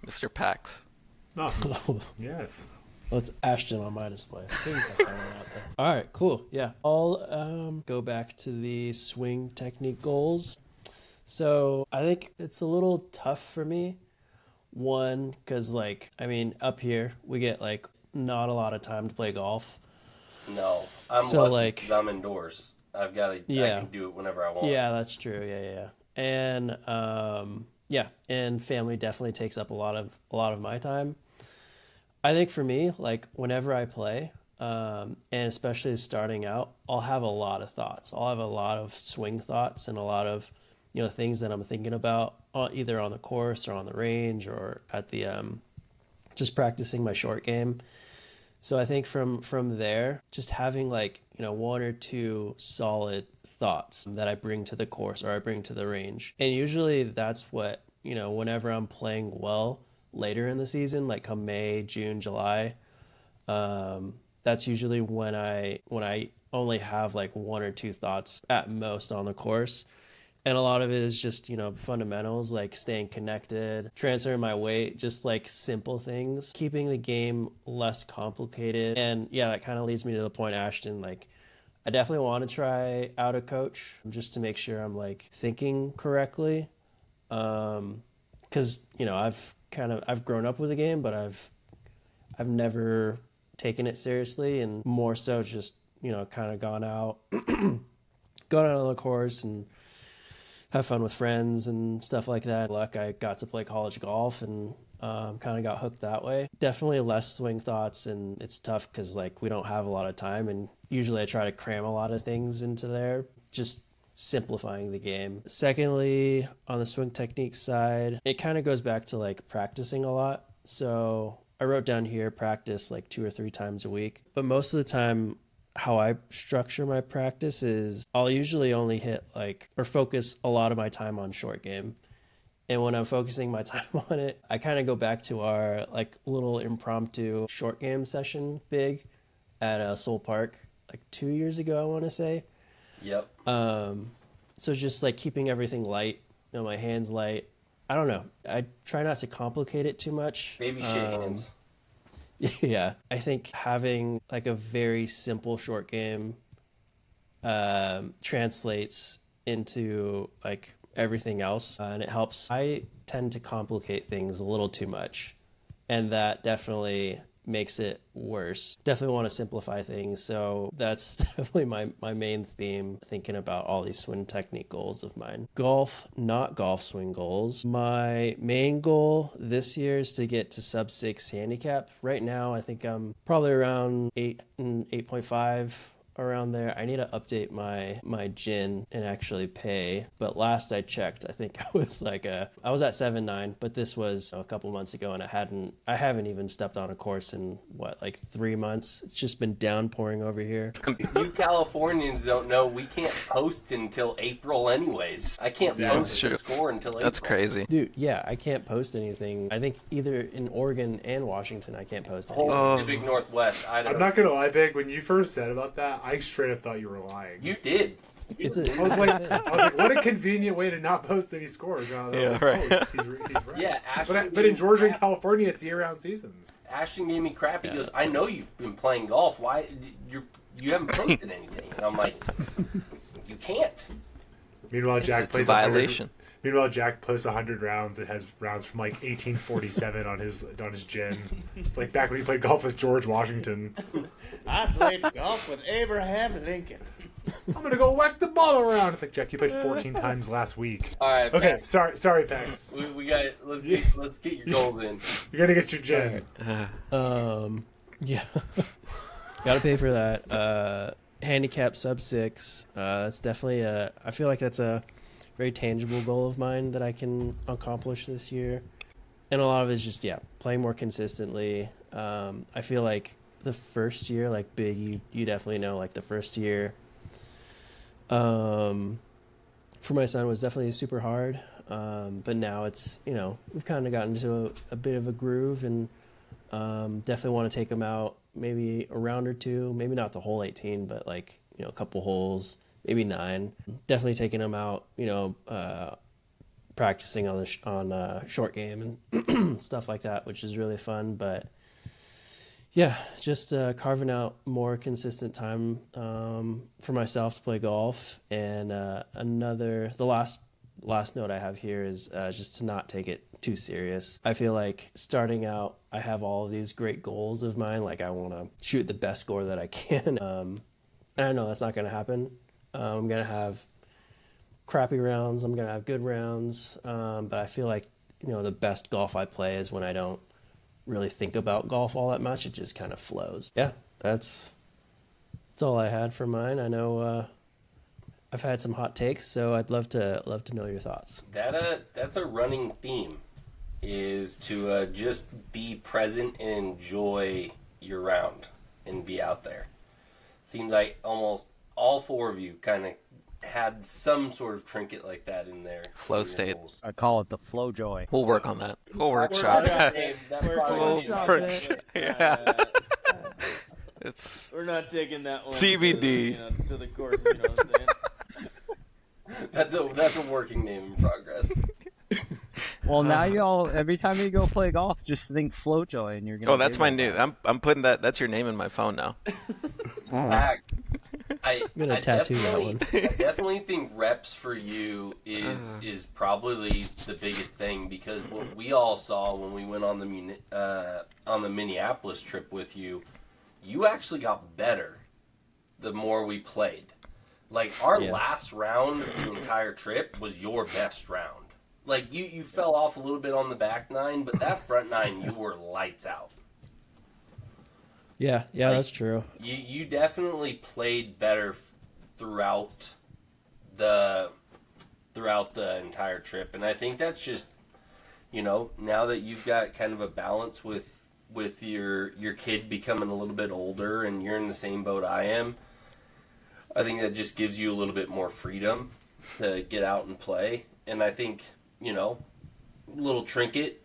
Mr. Pax. Oh, yes. Well, it's Ashton on my display. I think that's how I'm out there. All right, cool. Yeah. I'll go back to the swing technique goals. So I think it's a little tough for me. One, because, up here, we get, not a lot of time to play golf. No, I'm So, lucky 'cause I'm indoors. I've got to. Yeah. I can do it whenever I want. Yeah, that's true. Yeah. And, and family definitely takes up a lot of my time. I think for me, whenever I play, and especially starting out, I'll have a lot of thoughts. I'll have a lot of swing thoughts and a lot of, things that I'm thinking about either on the course or on the range or at the, just practicing my short game. So I think from there, just having 1 or 2 solid thoughts that I bring to the course or I bring to the range. And usually that's what, whenever I'm playing well later in the season, come May, June, July, that's usually when I only have 1 or 2 thoughts at most on the course. And a lot of it is just, fundamentals, staying connected, transferring my weight, just simple things, keeping the game less complicated. And yeah, that kind of leads me to the point, Ashton, I definitely want to try out a coach just to make sure I'm thinking correctly. 'Cause, I've grown up with the game, but I've never taken it seriously, and more so just, kind of gone out on the course and have fun with friends and stuff like that. Luck, I got to play college golf and kind of got hooked that way. Definitely less swing thoughts, and it's tough because like we don't have a lot of time, and usually I try to cram a lot of things into there, just simplifying the game. Secondly, on the swing technique side, it kind of goes back to like practicing a lot. So I wrote down here practice like 2 or 3 times a week, but most of the time how I structure my practice is I'll usually only hit like or focus a lot of my time on short game. And when I'm focusing my time on it, I kind of go back to our like little impromptu short game session big at Soul Park like 2 years ago, I want to say. Yep. So just like keeping everything light, my hands light. I don't know. I try not to complicate it too much. Baby shit hands. Yeah. I think having like a very simple short game translates into like everything else, and it helps. I tend to complicate things a little too much, and that definitely makes it worse. Definitely want to simplify things, so that's definitely my main theme thinking about all these swing technique goals of mine. Golf, not golf swing goals. My main goal this year is to get to sub 6 handicap. Right now I think I'm probably around 8 and 8.5, around there. I need to update my gin and actually pay. But last I checked, I think I was I was at 7.9, but this was a couple months ago, and I haven't even stepped on a course in like 3 months. It's just been downpouring over here. You Californians don't know we can't post until April anyways. I can't post a score until April. That's crazy. Dude, yeah, I can't post anything. I think either in Oregon and Washington I can't post anything. Whole Pacific Northwest. I'm not gonna lie, Big. When you first said about that, I straight up thought you were lying. You did. I was like, what a convenient way to not post any scores. And I was like, right. Oh, he's right. Yeah, Ashton but in Georgia and California, it's year-round seasons. Ashton gave me crap. He Yeah, goes, I know you've been playing golf. Why you haven't posted anything? And I'm like, you can't. Meanwhile, Jack It's a plays violation. Meanwhile, Jack posts 100 rounds and has rounds from like 1847 on his gin. It's like back when he played golf with George Washington. I played golf with Abraham Lincoln. I'm gonna go whack the ball around. It's like, Jack, you played 14 times last week. All right. Okay, Pax. sorry, Pax. We got. Let's get your goals in. You're gonna get your gin. Yeah. Gotta pay for that. Handicap sub 6. That's definitely I feel like that's a very tangible goal of mine that I can accomplish this year. And a lot of it is just, playing more consistently. I feel like the first year, like Big, you definitely know, like the first year for my son was definitely super hard. But now it's, we've kind of gotten into a bit of a groove, and definitely want to take him out maybe a round or two, maybe not the whole 18, but like, a couple holes, maybe 9. Definitely taking him out, practicing on short game and stuff like that, which is really fun. But yeah, just carving out more consistent time for myself to play golf. And the last note I have here is just to not take it too serious. I feel like starting out, I have all of these great goals of mine. Like I want to shoot the best score that I can. And I know that's not going to happen. I'm going to have crappy rounds. I'm going to have good rounds. But I feel like, the best golf I play is when I don't really think about golf all that much. It just kind of flows. Yeah, that's all I had for mine. I know I've had some hot takes, so I'd love to know your thoughts. That's a running theme, is to just be present and enjoy your round and be out there. Seems like almost all 4 of you kind of had some sort of trinket like that in there. Flow state. I call it the flow joy. We'll work on that. We'll workshop that. Yeah. We're not taking that one TBD. to the course. You know what I'm saying? That's a working name in progress. Well, now y'all, every time you go play golf, just think flow joy, and you're gonna. Oh, that's my new. I'm putting that. That's your name in my phone now. I'm gonna tattoo that one. I definitely think reps for you is probably the biggest thing, because what we all saw when we went on the Minneapolis trip with you, you actually got better the more we played. Like, our last round of the entire trip was your best round. Like, you fell off a little bit on the back nine, but that front nine, you were lights out. Yeah, Like, that's true. You definitely played better throughout the entire trip, and I think that's just, you know, now that you've got kind of a balance with your kid becoming a little bit older and you're in the same boat I am, I think that just gives you a little bit more freedom to get out and play. And I think, you know, little trinket,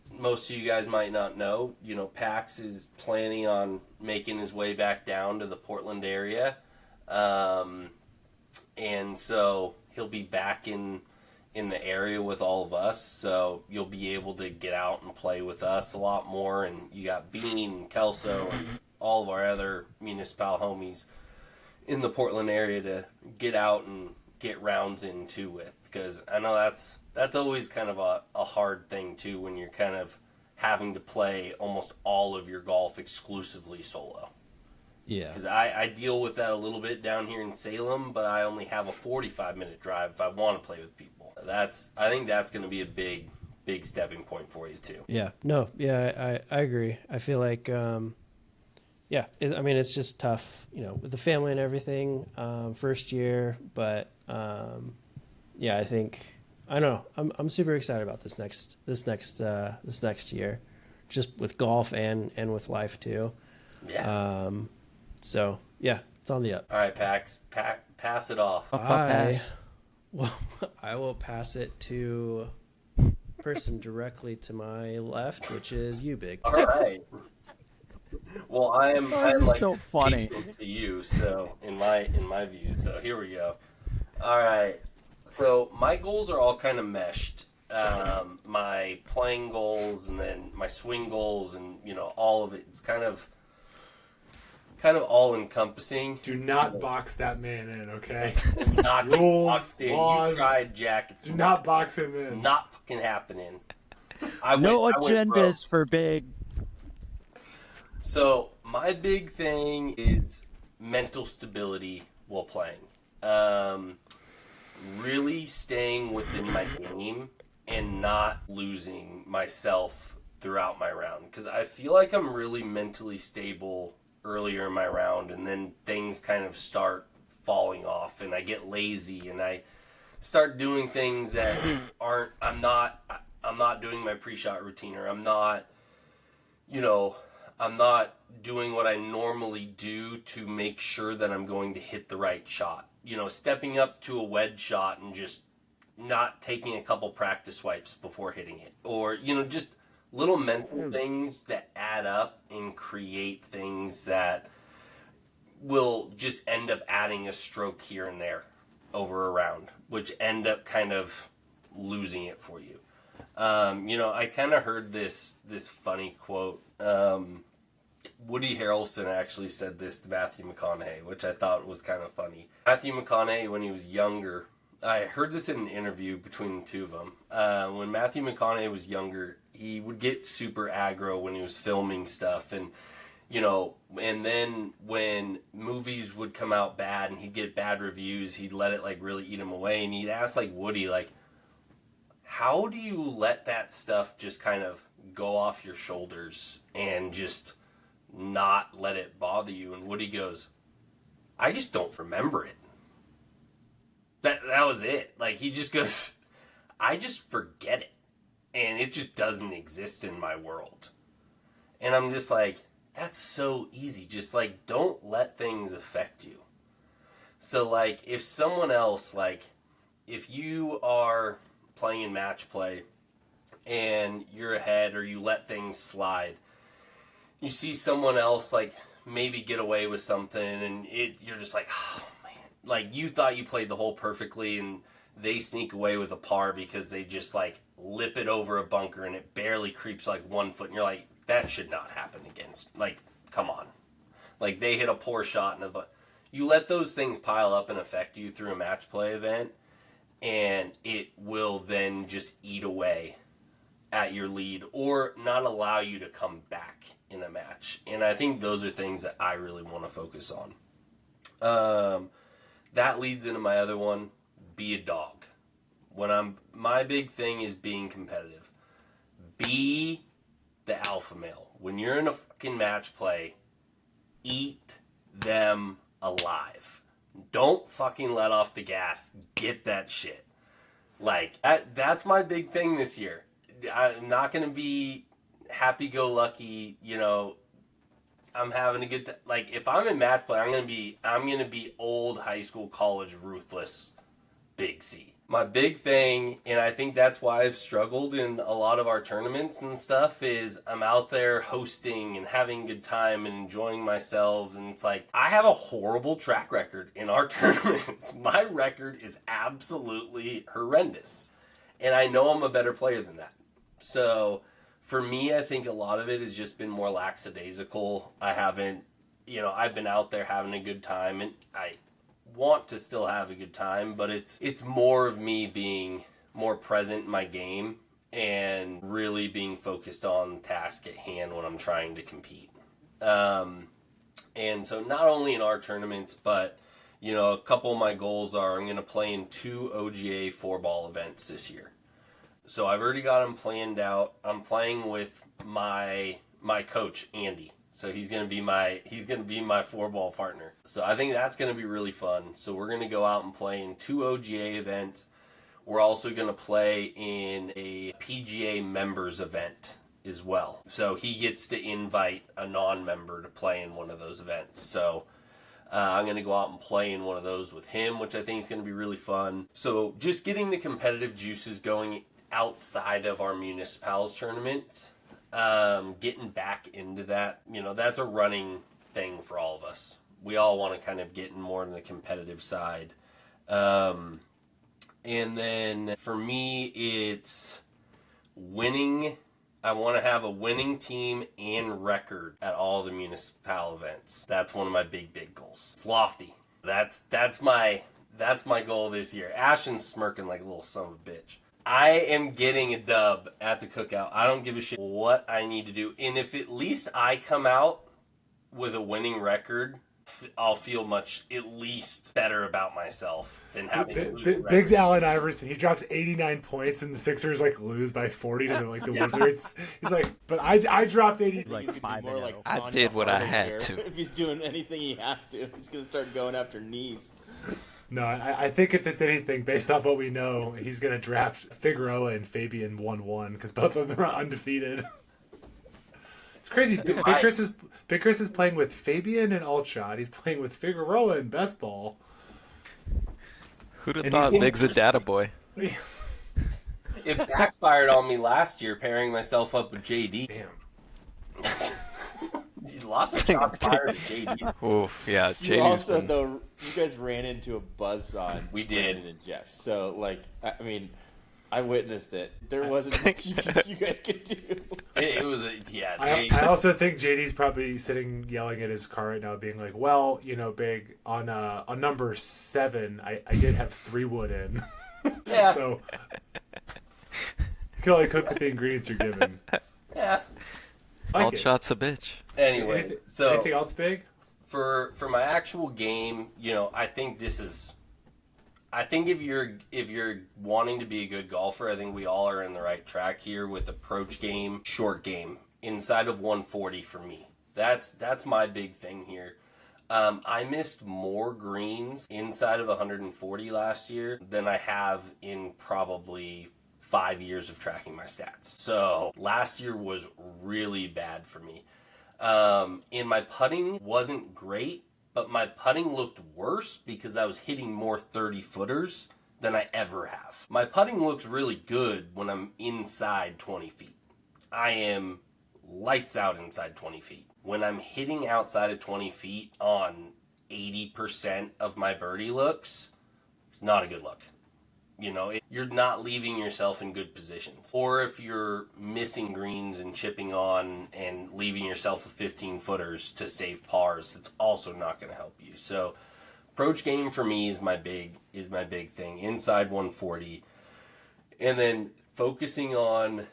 most of you guys might not know, you know, Pax is planning on making his way back down to the Portland area. And so he'll be back in the area with all of us. So you'll be able to get out and play with us a lot more. And you got Bean and Kelso and all of our other municipal homies in the Portland area to get out and get rounds in too with. Because I know that's always kind of a hard thing too when you're kind of having to play almost all of your golf exclusively solo. Yeah. Because I deal with that a little bit down here in Salem, but I only have a 45-minute drive if I want to play with people. I think that's going to be a big stepping point for you too. Yeah. No. Yeah. I agree. I feel like it's just tough, you know, with the family and everything, first year. But I think I don't know. I'm super excited about this next year, just with golf and with life too. Yeah. So yeah, it's on the up. All right, Pax, pass it off. Pass. Well, I will pass it to person directly to my left, which is you, Big. All right. Well, I am like so funny to you, so in my view. So here we go. All right. So my goals are all kind of meshed. My playing goals and then my swing goals and, you know, all of it. It's kind of all encompassing. Do not box that man in, okay? Not Rules, in. laws. You tried, Jack. It's Do not box him in. not fucking happening. No agendas for Big. So my big thing is mental stability while playing. Really staying within my game and not losing myself throughout my round. Because I feel like I'm really mentally stable earlier in my round, and then things kind of start falling off, and I get lazy, and I start doing things that I'm not doing my pre-shot routine, or I'm not doing what I normally do to make sure that I'm going to hit the right shot. You know, stepping up to a wedge shot and just not taking a couple practice swipes before hitting it. Or, you know, just little mental things that add up and create things that will just end up adding a stroke here and there over a round, which end up kind of losing it for you. You know, I kind of heard this funny quote. Woody Harrelson actually said this to Matthew McConaughey, which I thought was kind of funny. Matthew McConaughey, when he was younger, I heard this in an interview between the two of them. When Matthew McConaughey was younger, he would get super aggro when he was filming stuff, and you know, and then when movies would come out bad and he'd get bad reviews, he'd let it like really eat him away, and he'd ask like Woody, like, how do you let that stuff just kind of go off your shoulders and just not let it bother you? And Woody goes, I just don't remember it. That was it. Like, he just goes, I just forget it. And it just doesn't exist in my world. And I'm just like, that's so easy. Just, like, don't let things affect you. So, like, if someone else, like, if you are playing in match play and you're ahead or you let things slide, you see someone else, like, maybe get away with something and you're just like, oh, man. Like, you thought you played the hole perfectly and they sneak away with a par because they just, like, lip it over a bunker and it barely creeps, like, 1 foot. And you're like, that should not happen against. Like, come on. Like, they hit a poor shot in the you let those things pile up and affect you through a match play event, and it will then just eat away at your lead or not allow you to come back in a match. And I think those are things that I really want to focus on. that leads into my other one, be a dog. My big thing is being competitive. Be the alpha male. When you're in a fucking match play, eat them alive. Don't fucking let off the gas. Get that shit. Like, that's my big thing this year. I'm not going to be happy-go-lucky, you know, I'm having a good time. Like, if I'm in match play, I'm going to be old high school, college, ruthless, big C. My big thing, and I think that's why I've struggled in a lot of our tournaments and stuff, is I'm out there hosting and having a good time and enjoying myself. And it's like, I have a horrible track record in our tournaments. My record is absolutely horrendous. And I know I'm a better player than that. So for me, I think a lot of it has just been more lackadaisical. I've been out there having a good time, and I want to still have a good time, but it's more of me being more present in my game and really being focused on the task at hand when I'm trying to compete. And so not only in our tournaments, but, you know, a couple of my goals are I'm going to play in 2 OGA 4-ball events this year. So I've already got them planned out. I'm playing with my coach, Andy. So he's gonna be my 4-ball partner. So I think that's gonna be really fun. So we're gonna go out and play in 2 OGA events. We're also gonna play in a PGA members event as well. So he gets to invite a non-member to play in one of those events. So I'm gonna go out and play in one of those with him, which I think is gonna be really fun. So just getting the competitive juices going outside of our Municipals tournaments. Getting back into that, you know, that's a running thing for all of us. We all want to kind of get more in the competitive side. And then for me, it's winning. I want to have a winning team and record at all the municipal events. That's one of my big goals. It's lofty. That's my goal this year. Ashton's smirking like a little son of a bitch. I am getting a dub at the cookout. I don't give a shit what I need to do. And if at least I come out with a winning record, I'll feel much at least better about myself than having to lose a record. Big's Allen Iverson. He drops 89 points and the Sixers lose by 40 to the Wizards. He's like, but I dropped 80. Like 5-0. I did what I had to. If he's doing anything he has to, he's going to start going after knees. No, I think if it's anything, based off what we know, he's going to draft Figueroa and Fabian 1-1 because both of them are undefeated. It's crazy. Big Chris is playing with Fabian and Altshot. He's playing with Figueroa and Best Ball. Who'd have thought Big's a data boy? It backfired on me last year, pairing myself up with JD. Damn. Lots of shots fired at JD. Oof, yeah. You also, though, you guys ran into a buzzsaw. We did. Brandon and Jeff. So, like, I mean, I witnessed it. There wasn't much you guys could do. It was, yeah. I also think JD's probably sitting yelling at his car right now, being like, well, you know, Big, on number 7, I did have 3 wood in. Yeah. So, you can only cook with the ingredients you're given. Yeah. All shots a bitch. Anyway, so anything else big? For my actual game, you know, I think if you're wanting to be a good golfer, I think we all are in the right track here with approach game, short game, inside of 140 for me. That's my big thing here. I missed more greens inside of 140 last year than I have in probably 5 years of tracking my stats. So last year was really bad for me. And my putting wasn't great, but my putting looked worse because I was hitting more 30-footers than I ever have. My putting looks really good when I'm inside 20 feet. I am lights out inside 20 feet. When I'm hitting outside of 20 feet on 80% of my birdie looks, it's not a good look. You know, you're not leaving yourself in good positions. Or if you're missing greens and chipping on and leaving yourself with 15-footers to save pars, that's also not going to help you. So approach game for me is my big thing. Inside 140. And then focusing on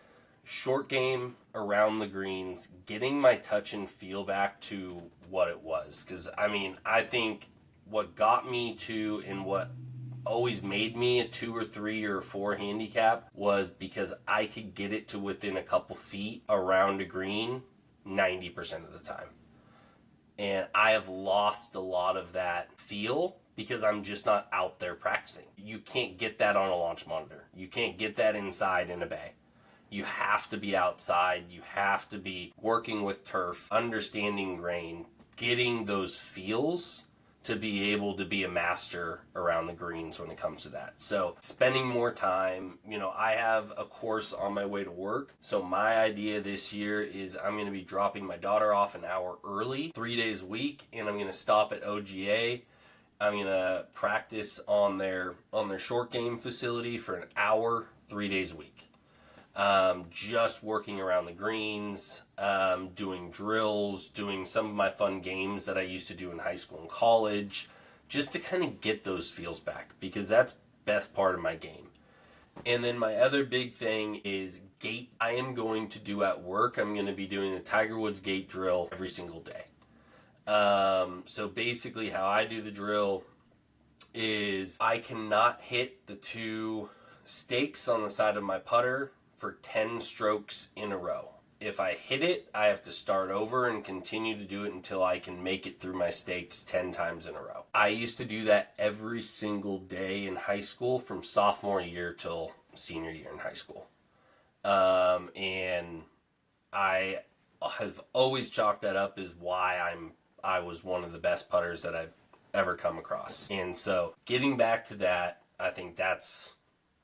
short game around the greens, getting my touch and feel back to what it was. Because, I mean, I think what got me to, and what always made me a 2 or 3 or 4 handicap, was because I could get it to within a couple feet around a green 90% of the time. And I have lost a lot of that feel because I'm just not out there practicing. You can't get that on a launch monitor. You can't get that inside in a bay. You have to be outside. You have to be working with turf, understanding grain, getting those feels to be able to be a master around the greens when it comes to that. So spending more time, I have a course on my way to work. So my idea this year is I'm going to be dropping my daughter off an hour early, 3 days a week, and I'm going to stop at OGA. I'm going to practice on their short game facility for an hour, 3 days a week. Just working around the greens, doing drills, doing some of my fun games that I used to do in high school and college, just to kind of get those feels back, because that's best part of my game. And then my other big thing is gait. I am going to do at work, I'm going to be doing the Tiger Woods gait drill every single day. So basically how I do the drill is I cannot hit the 2 stakes on the side of my putter for 10 strokes in a row. If I hit it, I have to start over and continue to do it until I can make it through my stakes 10 times in a row. I used to do that every single day in high school from sophomore year till senior year in high school. And I have always chalked that up as why I was one of the best putters that I've ever come across. And so getting back to that, I think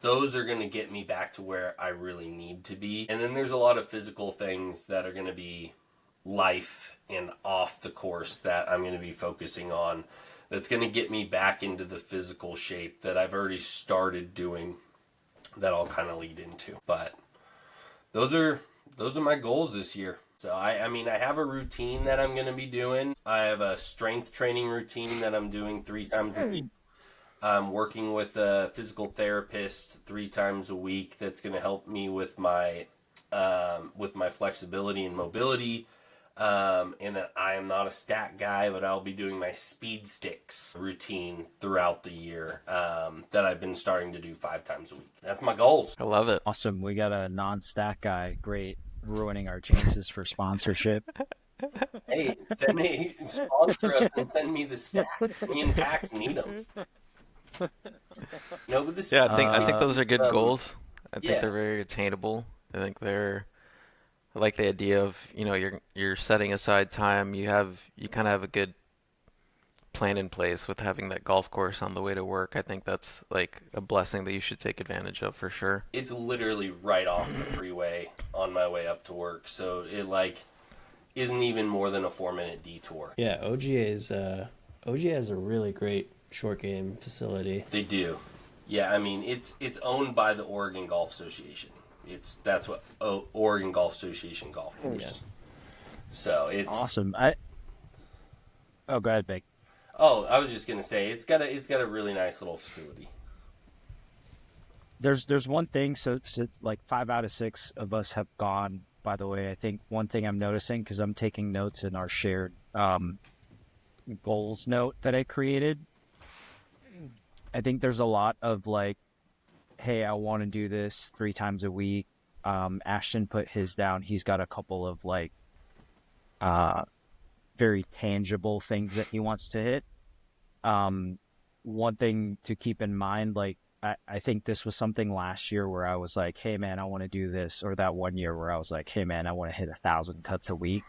those are going to get me back to where I really need to be. And then there's a lot of physical things that are going to be life and off the course that I'm going to be focusing on, that's going to get me back into the physical shape that I've already started doing, that I'll kind of lead into. But those are my goals this year. So I have a routine that I'm going to be doing. I have a strength training routine that I'm doing 3 times a week. I'm working with a physical therapist 3 times a week that's going to help me with my flexibility and mobility. And then I am not a stat guy, but I'll be doing my speed sticks routine throughout the year that I've been starting to do 5 times a week. That's my goals. I love it. Awesome. We got a non-stat guy. Great. Ruining our chances for sponsorship. Hey, sponsor us and send me the stat. Me and Pax need them. No, but Yeah, I think those are good goals. I think yeah. they're very attainable. I like the idea of, you're setting aside time. You kind of have a good plan in place with having that golf course on the way to work. I think that's like a blessing that you should take advantage of for sure. It's literally right off the freeway on my way up to work, so it isn't even more than a 4-minute detour. Yeah, OGA has a really great short game facility. They do. Yeah, it's owned by the Oregon Golf Association. That's what Oregon Golf Association golf course. Yeah. So it's Awesome. Go ahead, Big. Oh, I was just gonna say it's got a really nice little facility. There's one thing. So like 5 out of 6 of us have gone. By the way, I think one thing I'm noticing, because I'm taking notes in our shared goals note that I created. I think there's a lot of like, hey, I want to do this 3 times a week. Ashton put his down. He's got a couple of like very tangible things that he wants to hit. One thing to keep in mind, like I think this was something last year where I was like, hey man, I want to do this, or that one year where I was like, hey man, I want to hit 1,000 cuts a week.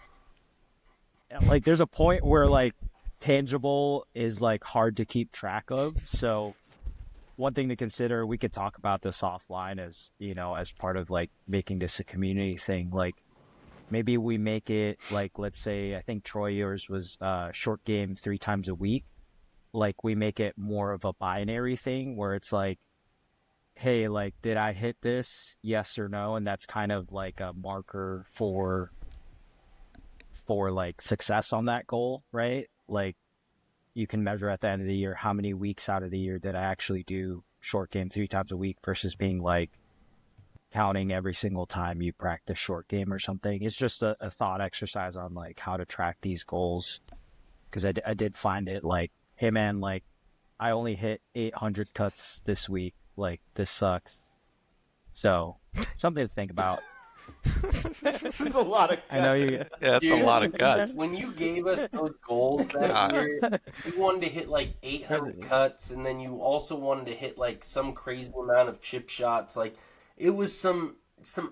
Like there's a point where like tangible is like hard to keep track of. So one thing to consider, we could talk about this offline, as as part of like making this a community thing. Like maybe we make it like, let's say, I think Troy, yours was short game 3 times a week. Like we make it more of a binary thing where it's like, hey, like, did I hit this? Yes or no? And that's kind of like a marker for like success on that goal, right? Like you can measure at the end of the year, how many weeks out of the year did I actually do short game 3 times a week, versus being like counting every single time you practice short game or something. It's just a thought exercise on like how to track these goals. Because I did find it like hey man, like I only hit 800 cuts this week. Like this sucks. So something to think about. It's a lot of I know cuts. you. Yeah, it's a lot of guts. When you gave us those goals that God. year, you wanted to hit like 800 cuts, and then you also wanted to hit like some crazy amount of chip shots. Like it was some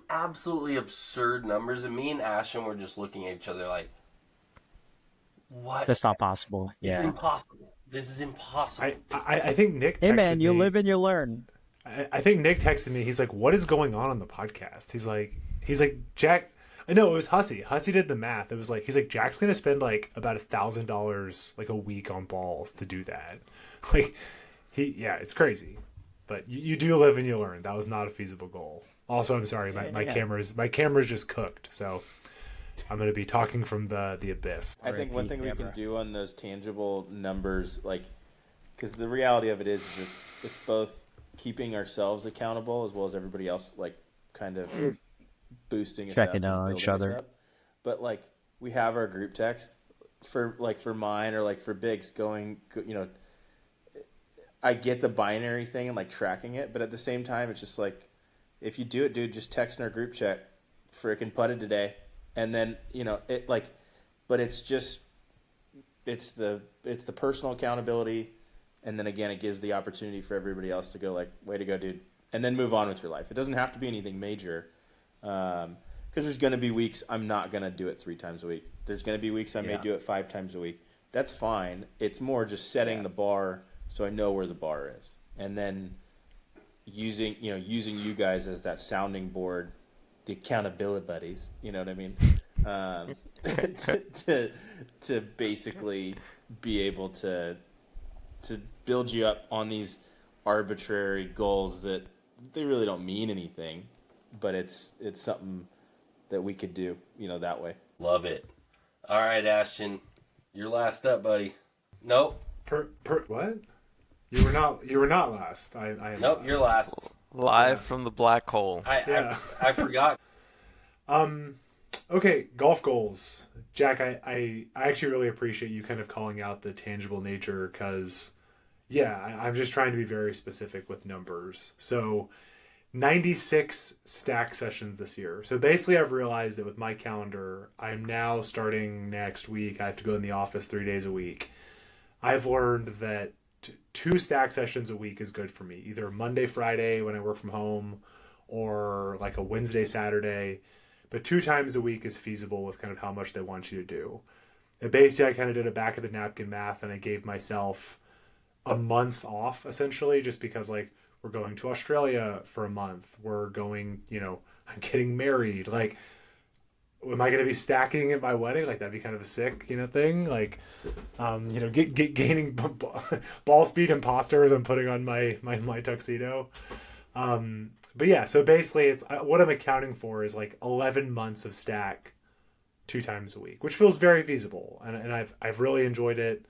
absolutely absurd numbers, and me and Ashton were just looking at each other like, "What? That's not possible. It's Yeah. impossible. This is impossible." I think Nick texted Hey man, you me. live and you learn. I think Nick texted me. He's like, "What is going on the podcast?" He's like, Jack. I know it was Hussey. Hussey did the math. It was like he's like Jack's gonna spend like about $1,000 like a week on balls to do that. Like it's crazy. But you do live and you learn. That was not a feasible goal. Also, I'm sorry, my camera's just cooked. So I'm gonna be talking from the abyss. I think one thing we can do on those tangible numbers, like, because the reality of it is it's both keeping ourselves accountable as well as everybody else, like, kind of boosting us Checking up, on each other. But like, we have our group text for mine or like for Biggs going, I get the binary thing and like tracking it, but at the same time, it's just like, if you do it, dude, just text in our group chat, frickin' putted today. And then, it like, but it's the personal accountability. And then again, it gives the opportunity for everybody else to go like, way to go, dude. And then move on with your life. It doesn't have to be anything major. Because there's going to be weeks I'm not going to do it 3 times a week. There's going to be weeks I may do it 5 times a week. That's fine. It's more just setting the bar so I know where the bar is. And then using you guys as that sounding board, the accountability buddies, you know what I mean? To basically be able to build you up on these arbitrary goals that they really don't mean anything, but it's something that we could do, that way. Love it. All right, Ashton, you're last up, buddy. Nope. What? You were not last. I am. Nope, last. you're last. Live from the black hole. I forgot. Okay, golf goals. Jack, I actually really appreciate you kind of calling out the tangible nature because, I'm just trying to be very specific with numbers. So 96 stack sessions this year. So basically I've realized that with my calendar, I'm now starting next week. I have to go in the office 3 days a week. I've learned that 2 stack sessions a week is good for me. Either Monday, Friday when I work from home or like a Wednesday, Saturday. But 2 times a week is feasible with kind of how much they want you to do. And basically I kind of did a back of the napkin math and I gave myself a month off essentially just because like we're going to Australia for a month. We're going, I'm getting married. Like, am I going to be stacking at my wedding? Like, that'd be kind of a sick, thing. Like, gaining ball speed and posture as I'm putting on my tuxedo. But yeah, so basically it's what I'm accounting for is like 11 months of stack 2 times a week, which feels very feasible. And I've really enjoyed it.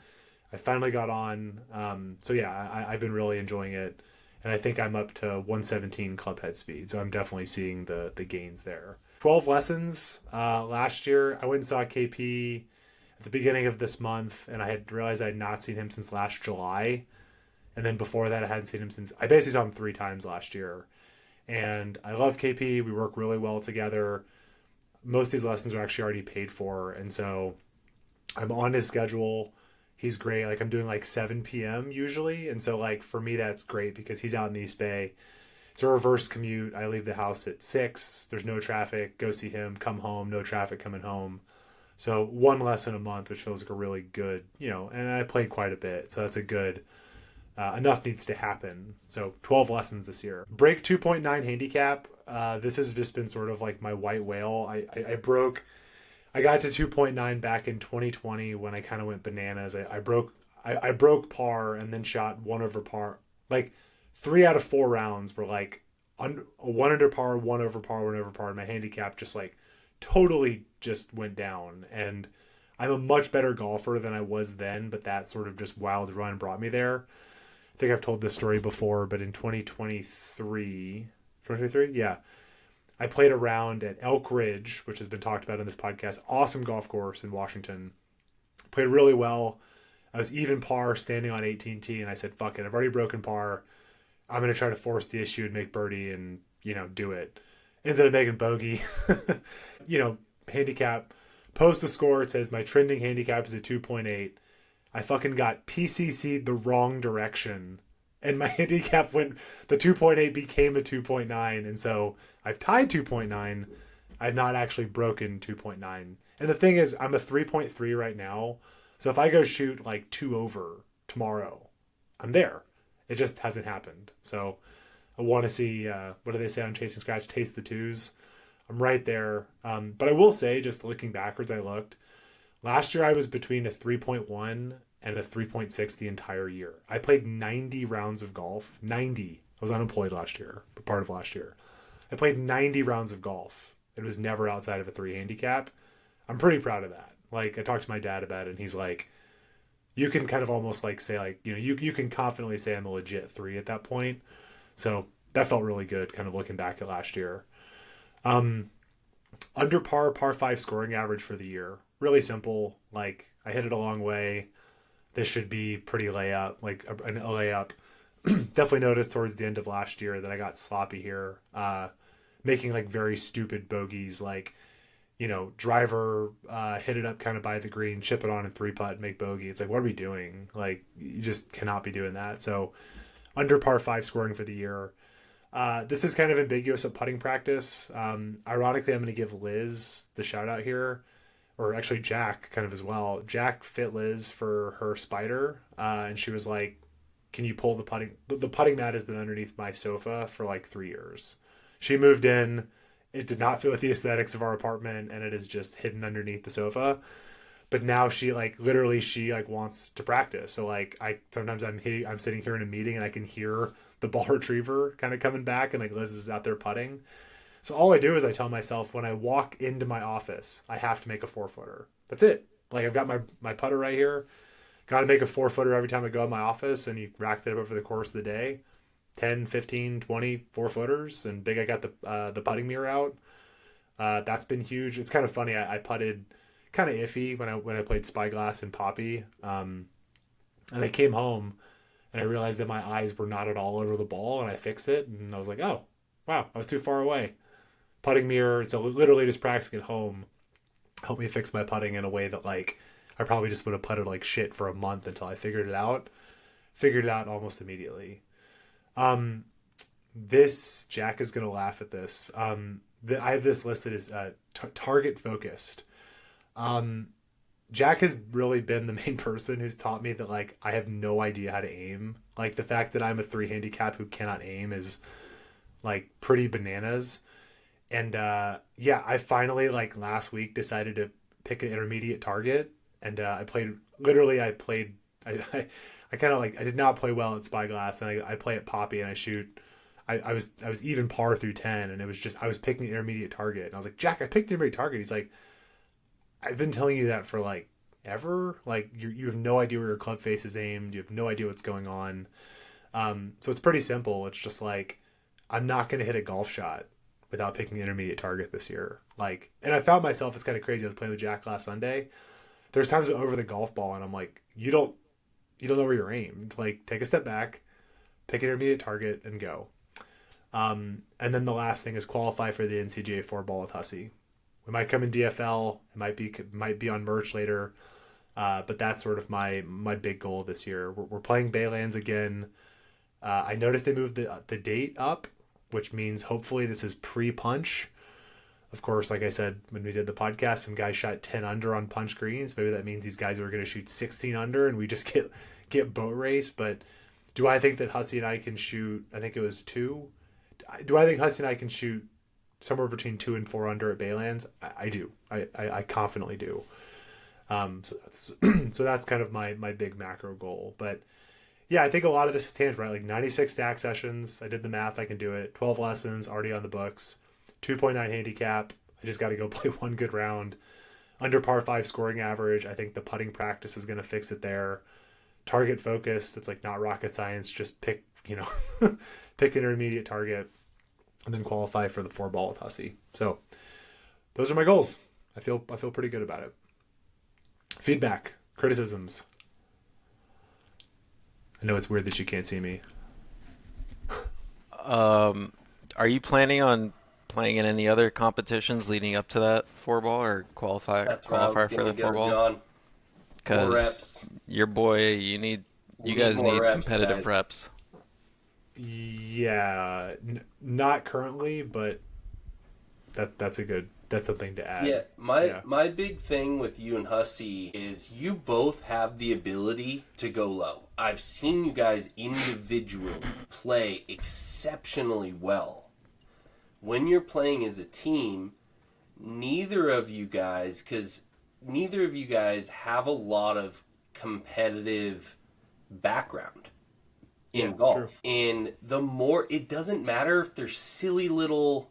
I finally got on. I've been really enjoying it. And I think I'm up to 117 club head speed. So I'm definitely seeing the gains there. 12 lessons. Last year, I went and saw KP at the beginning of this month. And I had realized I had not seen him since last July. And then before that, I hadn't seen him since... I basically saw him 3 times last year. And I love KP. We work really well together. Most of these lessons are actually already paid for. And so I'm on his schedule. He's great. Like I'm doing like 7 p.m. usually. And so like for me, that's great because he's out in the East Bay. It's a reverse commute. I leave the house at 6. There's no traffic. Go see him. Come home. No traffic coming home. So 1 lesson a month, which feels like a really good, and I played quite a bit. So that's a good, enough needs to happen. So 12 lessons this year. Break 2.9 handicap. This has just been sort of like my white whale. I got to 2.9 back in 2020 when I kind of went bananas. I broke par and then shot 1 over par. Like 3 out of 4 rounds were like 1 under par, 1 over par, 1 over par. And my handicap just like totally just went down. And I'm a much better golfer than I was then, but that sort of just wild run brought me there. I think I've told this story before, but in 2023, yeah. I played a round at Elk Ridge, which has been talked about in this podcast. Awesome golf course in Washington. Played really well. I was even par standing on 18T, and I said, fuck it, I've already broken par. I'm going to try to force the issue and make birdie and, do it. Ended up making bogey. Handicap. Post the score. It says my trending handicap is a 2.8. I fucking got PCC'd the wrong direction. And my handicap went, the 2.8 became a 2.9. And so I've tied 2.9. I've not actually broken 2.9. And the thing is, I'm a 3.3 right now. So if I go shoot like 2 over tomorrow, I'm there. It just hasn't happened. So I want to see, what do they say on Chasing Scratch? Taste the twos. I'm right there. But I will say, just looking backwards, I looked. Last year I was between a 3.1 and a 3.6 the entire year. I played 90 rounds of golf. 90. I was unemployed last year, part of last year. I played 90 rounds of golf. It was never outside of a 3 handicap. I'm pretty proud of that. Like, I talked to my dad about it, and he's like, you can kind of almost like say, like, you can confidently say I'm a legit 3 at that point. So that felt really good, kind of looking back at last year. Under par 5 scoring average for the year. Really simple. Like, I hit it a long way. This should be pretty layup, like a layup. Definitely noticed towards the end of last year that I got sloppy here, making like very stupid bogeys, like, driver, hit it up kind of by the green, chip it on and 3-putt, make bogey. It's like, what are we doing? Like, you just cannot be doing that. So under par 5 scoring for the year. This is kind of ambiguous at putting practice. Ironically, I'm going to give Liz the shout out here, or actually Jack kind of as well. Jack fit Liz for her spider, and she was like, can you pull the putting? The putting mat has been underneath my sofa for like 3 years. She moved in. It did not fit with the aesthetics of our apartment, and it is just hidden underneath the sofa. But now she literally wants to practice. So like sometimes I'm sitting here in a meeting and I can hear the ball retriever kind of coming back, and like Liz is out there putting. So all I do is I tell myself when I walk into my office, I have to make a 4-footer. That's it. Like, I've got my putter right here. Got to make a 4-footer every time I go in my office, and you rack that up over the course of the day. 10, 15, 20 4-footers, and big I got the putting mirror out. That's been huge. It's kind of funny. I putted kind of iffy when I played Spyglass and Poppy. And I came home and I realized that my eyes were not at all over the ball, and I fixed it, and I was like, oh, wow, I was too far away. Putting mirror, so literally just practicing at home helped me fix my putting in a way that like I probably just would have putted like shit for a month until I figured it out. Figured it out almost immediately. This, Jack is going to laugh at this. I have this listed as target focused. Jack has really been the main person who's taught me that like I have no idea how to aim. Like, the fact that I'm a 3 handicap who cannot aim is like pretty bananas. And I finally like last week decided to pick an intermediate target, and I kind of like, I did not play well at Spyglass, and I play at Poppy and I shoot. I was even par through 10, and it was just, I was picking an intermediate target, and I was like, Jack, I picked an intermediate target. He's like, I've been telling you that for like ever. Like, you have no idea where your club face is aimed. You have no idea what's going on. So it's pretty simple. It's just like, I'm not going to hit a golf shot without picking the intermediate target this year. Like, and I found myself, it's kind of crazy. I was playing with Jack last Sunday. There's times over the golf ball, and I'm like, you don't know where you're aimed. Like, take a step back, pick an intermediate target, and go. And then the last thing is qualify for the NCGA 4-ball with Hussey. We might come in DFL. It might be on merch later. But that's sort of my big goal this year. We're playing Baylands again. I noticed they moved the date up, which means hopefully this is pre-punch. Of course, like I said, when we did the podcast, some guys shot 10 under on punch greens. Maybe that means these guys are going to shoot 16 under and we just get boat race. But do I think that Hussey and I can shoot, I think it was 2? Do I think Hussey and I can shoot somewhere between 2 and 4 under at Baylands? I do. I confidently do. So that's kind of my big macro goal. But yeah, I think a lot of this is tangible, right? Like 96 stack sessions. I did the math. I can do it. 12 lessons already on the books. 2.9 handicap. I just got to go play one good round. Under par 5 scoring average. I think the putting practice is going to fix it there. Target focus. It's like not rocket science. Just pick an intermediate target and then qualify for the 4-ball with Hussey. So those are my goals. I feel pretty good about it. Feedback, criticisms. I know it's weird that you can't see me. Are you planning on playing in any other competitions leading up to that 4-ball or qualifier That's where I was qualifier for gonna the go, 4-ball? John. More Because reps. your boy, you We guys more need reps, competitive guys. reps. Yeah, not currently, but that's a thing to add. Yeah, my big thing with you and Hussey is you both have the ability to go low. I've seen you guys individually play exceptionally well. When you're playing as a team, neither of you guys have a lot of competitive background in golf. True. And the more, it doesn't matter if they're silly little,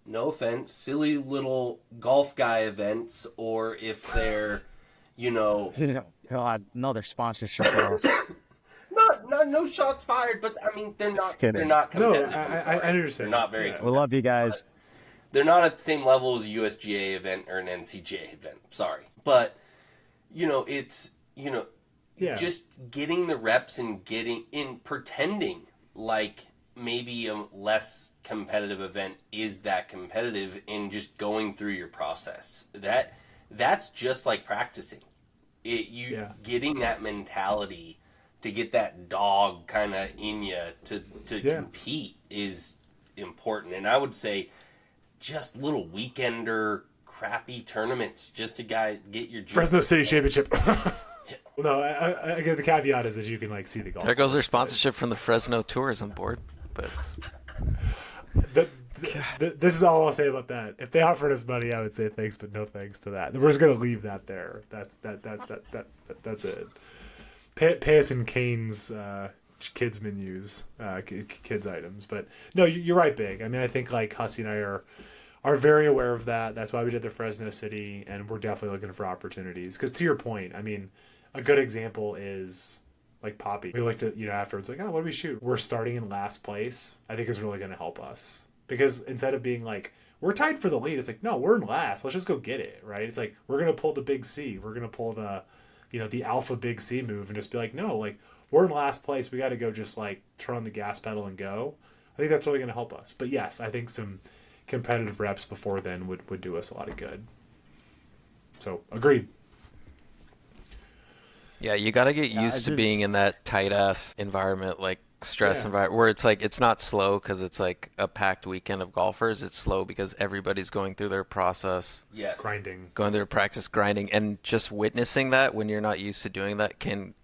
no offense, silly little golf guy events, or if they're, God, another sponsorship loss. no shots fired, but I mean they're not Kidding. they're not No, competitive. I understand. They're not very Yeah. We competitive. love you guys. They're not at the same level as a USGA event or an NCGA event. Sorry, but it's Yeah. just getting the reps and pretending like maybe a less competitive event is that competitive, and just going through your process. That's just like practicing. Getting that mentality to get that dog kind of in you to compete is important. And I would say just little weekender crappy tournaments just to get your Fresno City Championship. No, I get the caveat is that you can see the golf. There goes their course, sponsorship from the Fresno Tourism Board. But this is all I'll say about that. If they offered us money, I would say thanks, but no thanks to that. We're just gonna leave that there. That's it. Pay us in Kane's kids menus, kids items. But no, you're right, Big. I mean, I think Hussey and I are very aware of that. That's why we did the Fresno City, and we're definitely looking for opportunities. Because to your point, I mean, a good example is Poppy. We looked at afterwards what do we shoot? We're starting in last place. I think is really going to help us, because instead of being we're tied for the lead, it's no, we're in last. Let's just go get it, right? It's we're going to pull the big C. We're going to pull the the alpha big C move and just be no, we're in last place. We got to go just turn on the gas pedal and go. I think that's really going to help us. But yes, I think some competitive reps before then would do us a lot of good. So agreed. yeah, you got to get used to being in that tight ass environment, stress environment, where it's it's not slow because it's a packed weekend of golfers. It's slow because everybody's going through their process. Yes. Grinding. Going through practice, grinding, and just witnessing that when you're not used to doing that can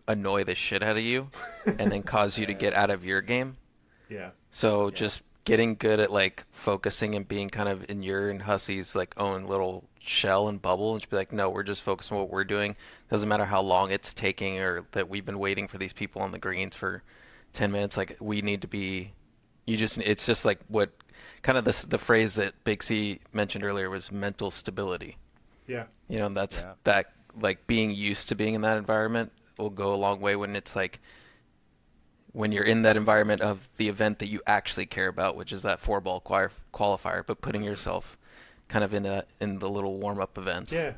annoy the shit out of you and then cause you to get out of your game. Yeah. So just getting good at focusing and being kind of in your and Hussey's own little shell and bubble, and just be no, we're just focused on what we're doing. Doesn't matter how long it's taking or that we've been waiting for these people on the greens for 10 minutes. We need to be, it's just what kind of the phrase that Big C mentioned earlier was mental stability. Yeah. That's that being used to being in that environment will go a long way when it's when you're in that environment of the event that you actually care about, which is that 4-ball qualifier, but putting yourself kind of in the little warm-up events. Yeah.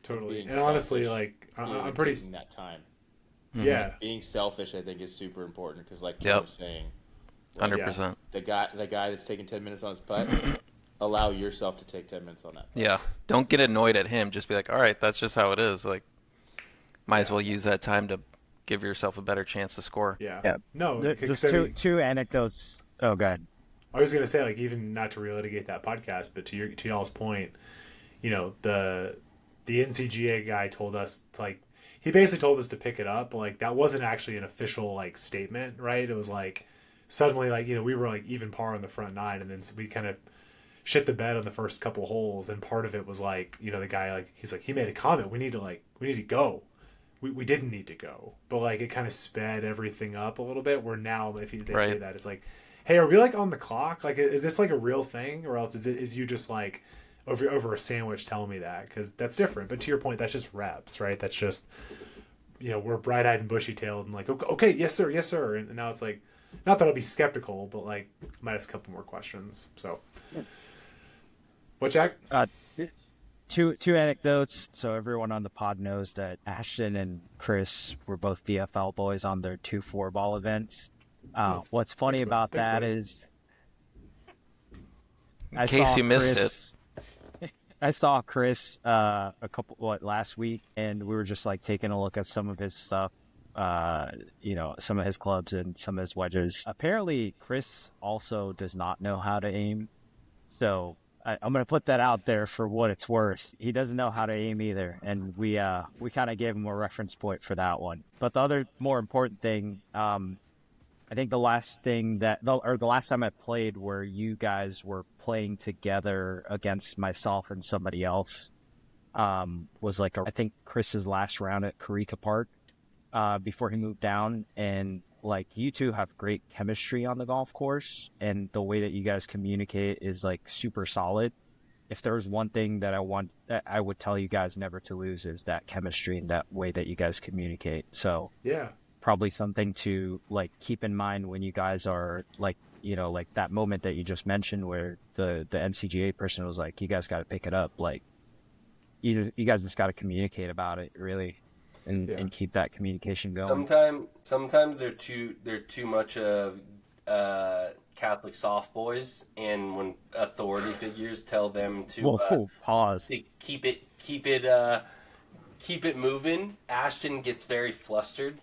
Totally. Being And honestly, selfish, I'm pretty. taking that time. Yeah. Being selfish, I think, is super important because, you Yep. were saying, 100%. the guy that's taking 10 minutes on his putt, allow yourself to take 10 minutes on that. Yeah. Don't get annoyed at him. Just be all right, that's just how it is. Might as well use that time to give yourself a better chance to score. Yeah. No. Just two anecdotes. Oh, go ahead. I was gonna say, even not to relitigate that podcast, but to y'all's point, the NCGA guy told us he basically told us to pick it up, but that wasn't actually an official statement, right? It was suddenly we were even par on the front nine, and then we kind of shit the bed on the first couple holes, and part of it was the guy he's he made a comment, we need to go. We didn't need to go, but it kind of sped everything up a little bit. Where now, if they say that, it's hey, are we on the clock? Is this a real thing, or else is you just over a sandwich telling me that? Because that's different. But to your point, that's just reps, right? That's just we're bright eyed and bushy tailed and okay, yes sir, and now it's not that I'll be skeptical, but might ask a couple more questions. So, what, Jack? two anecdotes. So everyone on the pod knows that Ashton and Chris were both DFL boys on their 2-4 ball events. What's funny about that is In case you missed it. I saw Chris last week, and we were just like taking a look at some of his stuff, some of his clubs and some of his wedges. Apparently, Chris also does not know how to aim, so I'm gonna put that out there for what it's worth. He doesn't know how to aim either, and we kind of gave him a reference point for that one. But the other more important thing, I think the last time I played where you guys were playing together against myself and somebody else was I think Chris's last round at Karika Park before he moved down, and like you two have great chemistry on the golf course, and the way that you guys communicate is like super solid. If there's one thing that I would tell you guys never to lose is that chemistry and that way that you guys communicate. So Yeah. probably something to like keep in mind when you guys are like that moment that you just mentioned where the NCGA person was like, you guys got to pick it up. Like you guys just got to communicate about it really. And keep that communication going. Sometimes they're too much of Catholic soft boys, and when authority figures tell them to pause, to keep it moving, Ashton gets very flustered.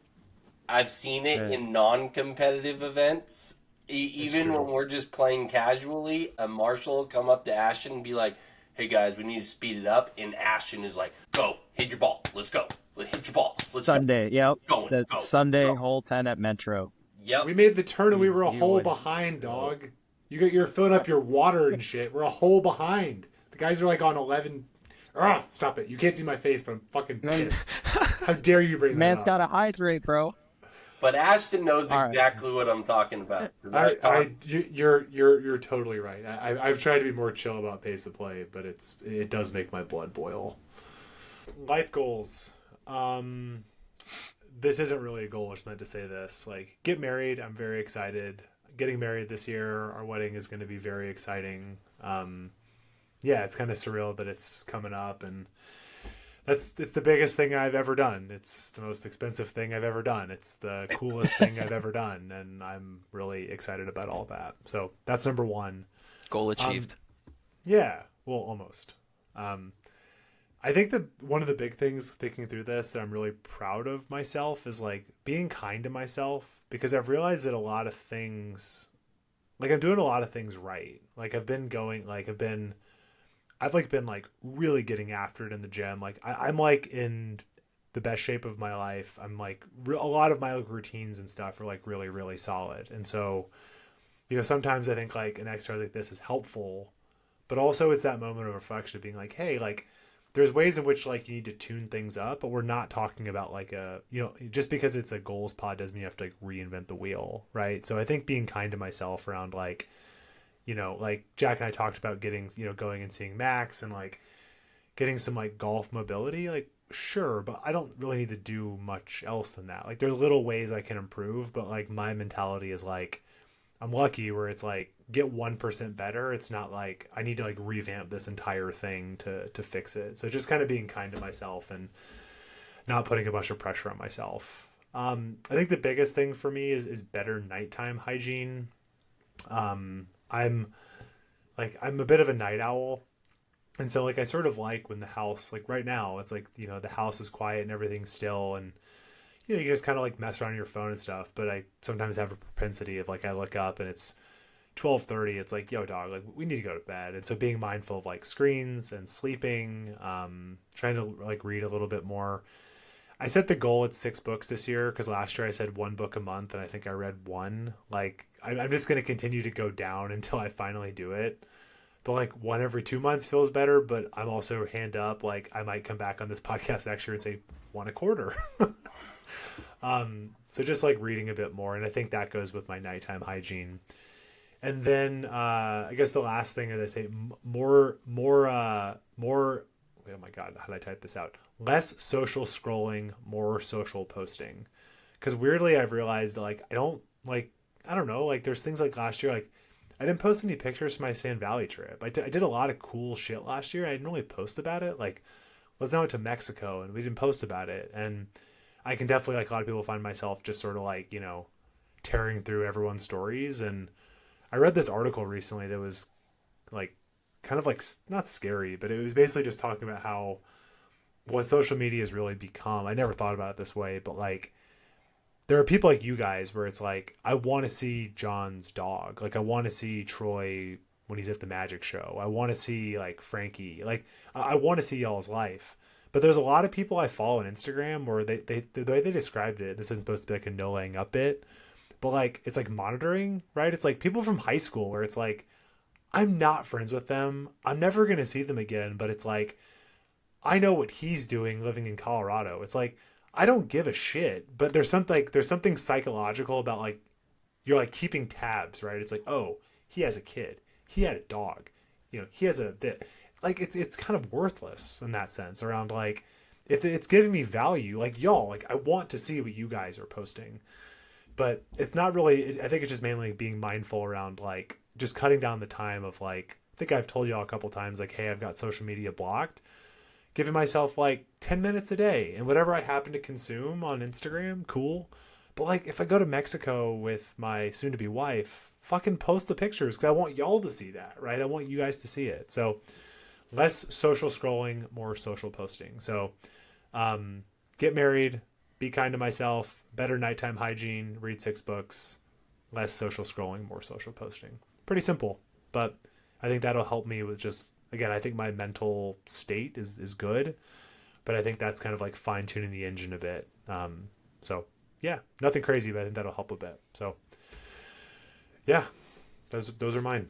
I've seen it in non-competitive events. Even when we're just playing casually, a marshal will come up to Ashton and be like, "Hey guys, we need to speed it up," and Ashton is like, "Go, hit your ball, let's go." Hit your ball. Let's Sunday, go. Yep. Sunday, hole 10 at Metro. Yep. We made the turn and we were a hole behind, dog. You're filling up your water and shit. We're a hole behind. The guys are like on 11. Stop it. You can't see my face, but I'm fucking pissed. How dare you bring that Man's up? got to hydrate, bro. But Ashton knows exactly what I'm talking about. You're totally right. I've tried to be more chill about pace of play, but it does make my blood boil. Life goals. This isn't really a goal. I just meant to say this. Like, get married. I'm very excited. Getting married this year. Our wedding is going to be very exciting. It's kind of surreal that it's coming up, and it's the biggest thing I've ever done. It's the most expensive thing I've ever done. It's the coolest thing I've ever done, and I'm really excited about all that. So that's number one. Goal achieved. Yeah, well, almost. I think that one of the big things thinking through this that I'm really proud of myself is like being kind to myself, because I've realized that a lot of things, like I'm doing a lot of things right. Like I've been really getting after it in the gym. Like I'm like in the best shape of my life. I'm like a lot of my routines and stuff are like really, really solid. And so, sometimes I think like an exercise like this is helpful, but also it's that moment of reflection of being like, hey, like, there's ways in which like you need to tune things up, but we're not talking about like just because it's a goals pod doesn't mean you have to like reinvent the wheel, right? So I think being kind to myself around like, like Jack and I talked about getting, going and seeing Max and like getting some like golf mobility, like sure, but I don't really need to do much else than that. Like there's little ways I can improve, but like my mentality is like, I'm lucky where it's like get 1% better. It's not like I need to like revamp this entire thing to fix it. So just kind of being kind to myself and not putting a bunch of pressure on myself. I think the biggest thing for me is better nighttime hygiene. I'm a bit of a night owl. And so like I sort of like when the house, like right now, it's like, the house is quiet and everything's still, and you just kind of like mess around on your phone and stuff. But I sometimes have a propensity of like, I look up and it's 12:30. It's like, yo dog, like we need to go to bed. And so being mindful of like screens and sleeping, trying to like read a little bit more. I set the goal at 6 books this year, because last year I said 1 book a month and I think I read 1. Like I'm just going to continue to go down until I finally do it. But like 1 every 2 months feels better. But I'm also hand up, like I might come back on this podcast next year and say 1 a quarter. So just like reading a bit more, and I think that goes with my nighttime hygiene. And then I guess the last thing is I say more. Oh my god, how did I type this out? Less social scrolling, more social posting. Because weirdly, I've realized like I don't know, like there's things like last year, like I didn't post any pictures from my Sand Valley trip. I did a lot of cool shit last year. I didn't really post about it. Like, let's now to Mexico, and we didn't post about it. And I can definitely, like a lot of people, find myself just sort of like, tearing through everyone's stories. And I read this article recently that was like kind of like not scary, but it was basically just talking about how what social media has really become. I never thought about it this way, but like there are people like you guys where it's like, I want to see John's dog. Like I want to see Troy when he's at the magic show. I want to see like Frankie. Like I want to see y'all's life. But there's a lot of people I follow on Instagram where they the way they described it, this isn't supposed to be like a no laying up bit, but like it's like monitoring, right? It's like people from high school where it's like, I'm not friends with them. I'm never going to see them again, but it's like, I know what he's doing living in Colorado. It's like, I don't give a shit, but there's something psychological about like, you're like keeping tabs, right? It's like, oh, he has a kid. He had a dog. He has like, it's kind of worthless in that sense around like, if it's giving me value, like y'all, like I want to see what you guys are posting, but it's not really, I think it's just mainly being mindful around like just cutting down the time of like, I think I've told y'all a couple times, like, hey, I've got social media blocked, giving myself like 10 minutes a day and whatever I happen to consume on Instagram, cool. But like, if I go to Mexico with my soon to be wife, fucking post the pictures because I want y'all to see that, right? I want you guys to see it. So less social scrolling, more social posting. So get married, be kind to myself, better nighttime hygiene, read 6 books, less social scrolling, more social posting. Pretty simple, but I think that'll help me with just, again, I think my mental state is good, but I think that's kind of like fine tuning the engine a bit. So yeah, nothing crazy, but I think that'll help a bit. So yeah, those are mine.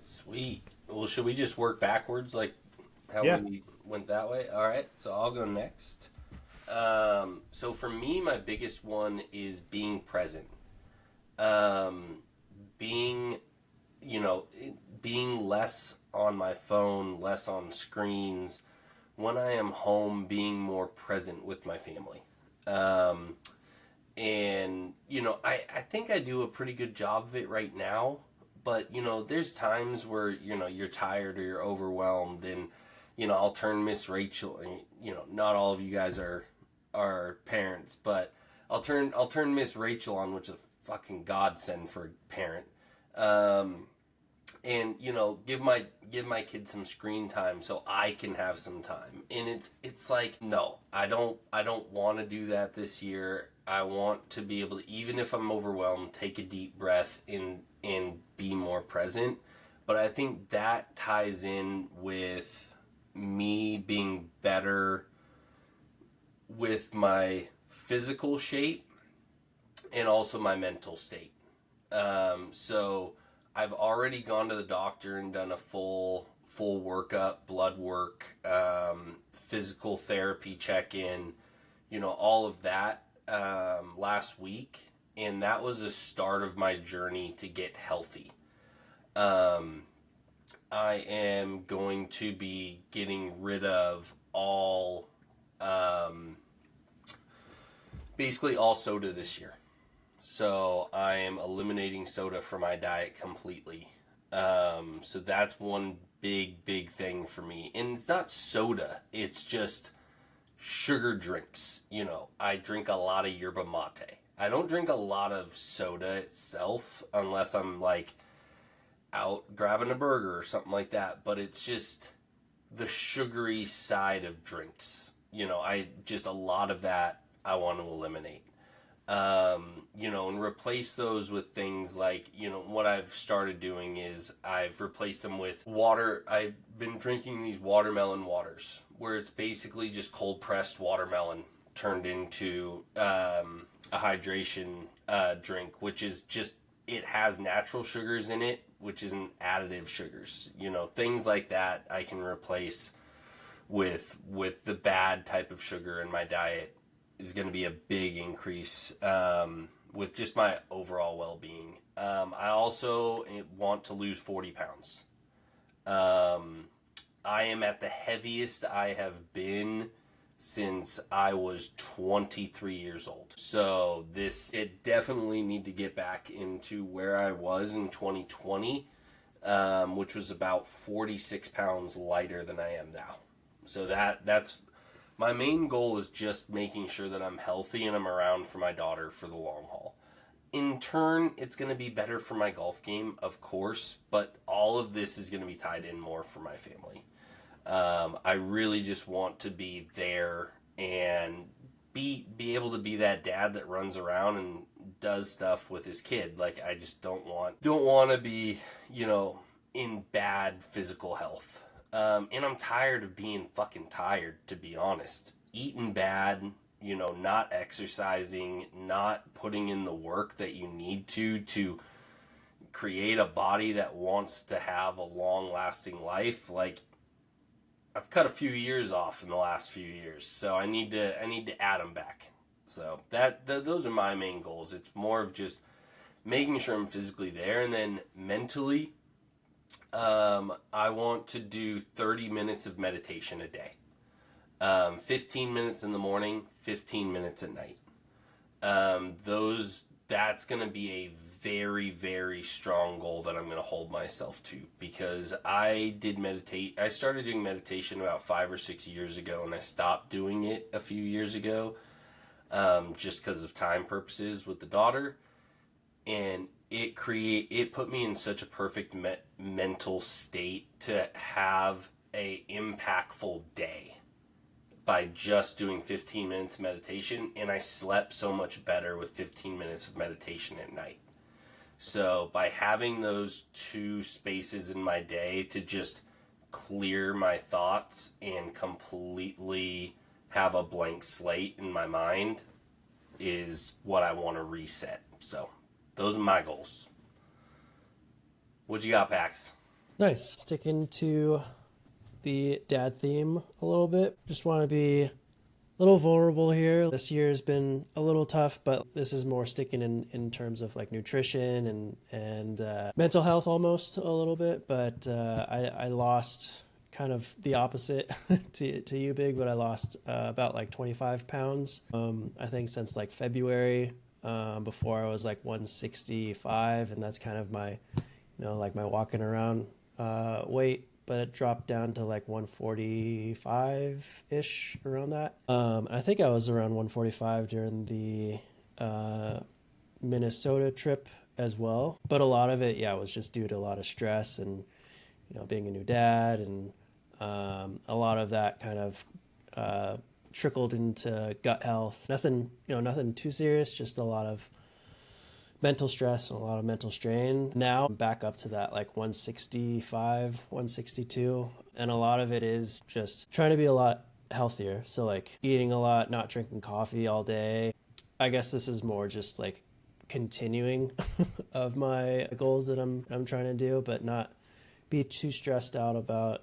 Sweet. Well, should we just work backwards like how we went that way? All right, so I'll go next. So for me, my biggest one is being present. Being less on my phone, less on screens. When I am home, being more present with my family. And, I think I do a pretty good job of it right now. But, there's times where, you're tired or you're overwhelmed. And, I'll turn Miss Rachel, and, not all of you guys are parents, but I'll turn Miss Rachel on, which is a fucking godsend for a parent. And give my kid some screen time so I can have some time. And it's like, no, I don't want to do that this year. I want to be able to, even if I'm overwhelmed, take a deep breath and be more present. But I think that ties in with me being better with my physical shape and also my mental state. So I've already gone to the doctor and done a full workup, blood work, physical therapy check-in, all of that last week. And that was the start of my journey to get healthy. I am going to be getting rid of basically all soda this year. So I am eliminating soda from my diet completely. So that's one big thing for me. And it's not soda. It's just sugar drinks. I drink a lot of yerba mate. I don't drink a lot of soda itself unless I'm like out grabbing a burger or something like that. But it's just the sugary side of drinks. A lot of that I want to eliminate. And replace those with things like, what I've started doing is I've replaced them with water. I've been drinking these watermelon waters where it's basically just cold pressed watermelon turned into a hydration drink, which is just, it has natural sugars in it, which isn't additive sugars. Things like that I can replace with the bad type of sugar in my diet is going to be a big increase with just my overall well-being. I also want to lose 40 pounds. I am at the heaviest I have been since I was 23 years old. So it definitely need to get back into where I was in 2020, which was about 46 pounds lighter than I am now. So that's my main goal, is just making sure that I'm healthy and I'm around for my daughter for the long haul. In turn, it's going to be better for my golf game, of course, but all of this is going to be tied in more for my family. I really just want to be there and be able to be that dad that runs around and does stuff with his kid. Like, I just don't want to be, in bad physical health. And I'm tired of being fucking tired, to be honest. Eating bad, not exercising, not putting in the work that you need to create a body that wants to have a long-lasting life. Like, I've cut a few years off in the last few years, so I need to add them back. So those are my main goals. It's more of just making sure I'm physically there, and then mentally, I want to do 30 minutes of meditation a day. 15 minutes in the morning, 15 minutes at night. That's going to be a very, very strong goal that I'm going to hold myself to, because I started doing meditation about 5 or 6 years ago, and I stopped doing it a few years ago, just because of time purposes with the daughter. And it put me in such a perfect mental state to have a impactful day by just doing 15 minutes of meditation, and I slept so much better with 15 minutes of meditation at night. So by having those two spaces in my day to just clear my thoughts and completely have a blank slate in my mind is what I want to reset. So those are my goals. What you got, Pax? Nice. Sticking to the dad theme a little bit. Just want to be a little vulnerable here. This year has been a little tough, but this is more sticking in terms of like nutrition and mental health almost a little bit. But I lost kind of the opposite to you, Big, but I lost about like 25 pounds. I think since like February. Before I was like 165, and that's kind of my, like my walking around weight, but it dropped down to like 145-ish, around that. I think I was around 145 during the Minnesota trip as well, but a lot of it, was just due to a lot of stress and, being a new dad, and a lot of that kind of trickled into gut health. Nothing too serious, just a lot of mental stress and a lot of mental strain. Now I'm back up to that like 165, 162. And a lot of it is just trying to be a lot healthier. So like eating a lot, not drinking coffee all day. I guess this is more just like continuing of my goals that I'm trying to do, but not be too stressed out about,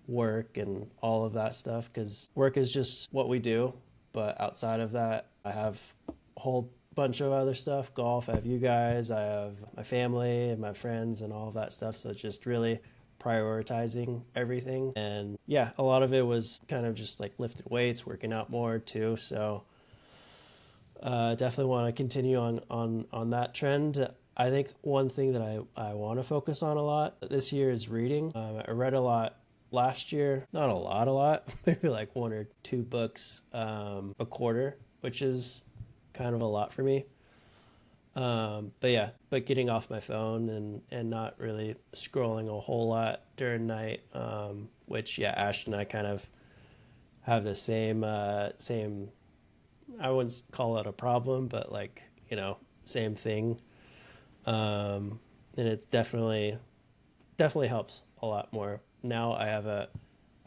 work and all of that stuff, because work is just what we do. But outside of that, I have a whole bunch of other stuff. Golf, I have you guys, I have my family and my friends and all of that stuff. So it's just really prioritizing everything. And a lot of it was kind of just like lifting weights, working out more too. So definitely want to continue on that trend. I think one thing that I want to focus on a lot this year is reading. I read a lot last year, not a lot, maybe like 1 or 2 books a quarter, which is kind of a lot for me. But getting off my phone and not really scrolling a whole lot during night, which Ashton and I kind of have the same, I wouldn't call it a problem, but like, same thing. And it definitely helps a lot more. Now I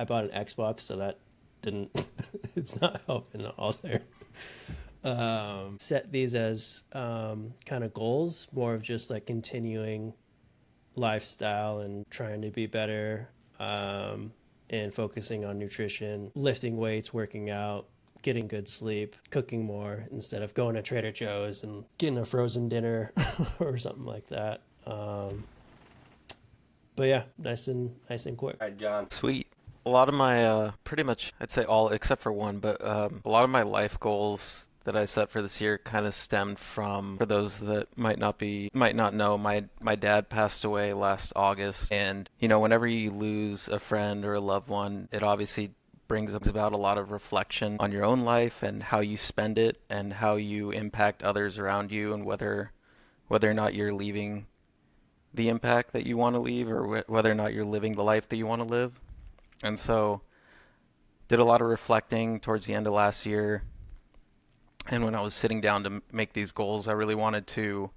bought an Xbox, so that it's not helping at all there. Set these as kind of goals, more of just like continuing lifestyle and trying to be better, and focusing on nutrition, lifting weights, working out, getting good sleep, cooking more instead of going to Trader Joe's and getting a frozen dinner or something like that. But nice and quick. All right, John. Sweet. A lot of my, pretty much, I'd say all except for one, but a lot of my life goals that I set for this year kind of stemmed from, for those that might not know, my dad passed away last August, and whenever you lose a friend or a loved one, it obviously brings about a lot of reflection on your own life and how you spend it and how you impact others around you, and whether or not you're leaving the impact that you want to leave, or whether or not you're living the life that you want to live. And so did a lot of reflecting towards the end of last year. And when I was sitting down to make these goals, I really wanted to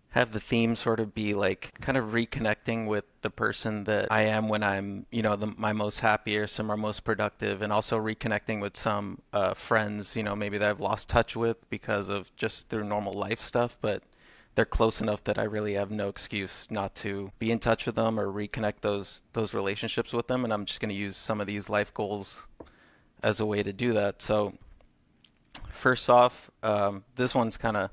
have the theme sort of be like kind of reconnecting with the person that I am when I'm, my most happiest and my most productive, and also reconnecting with some friends, maybe that I've lost touch with because of just through normal life stuff, but they're close enough that I really have no excuse not to be in touch with them or reconnect those relationships with them. And I'm just going to use some of these life goals as a way to do that. So first off, this one's kind of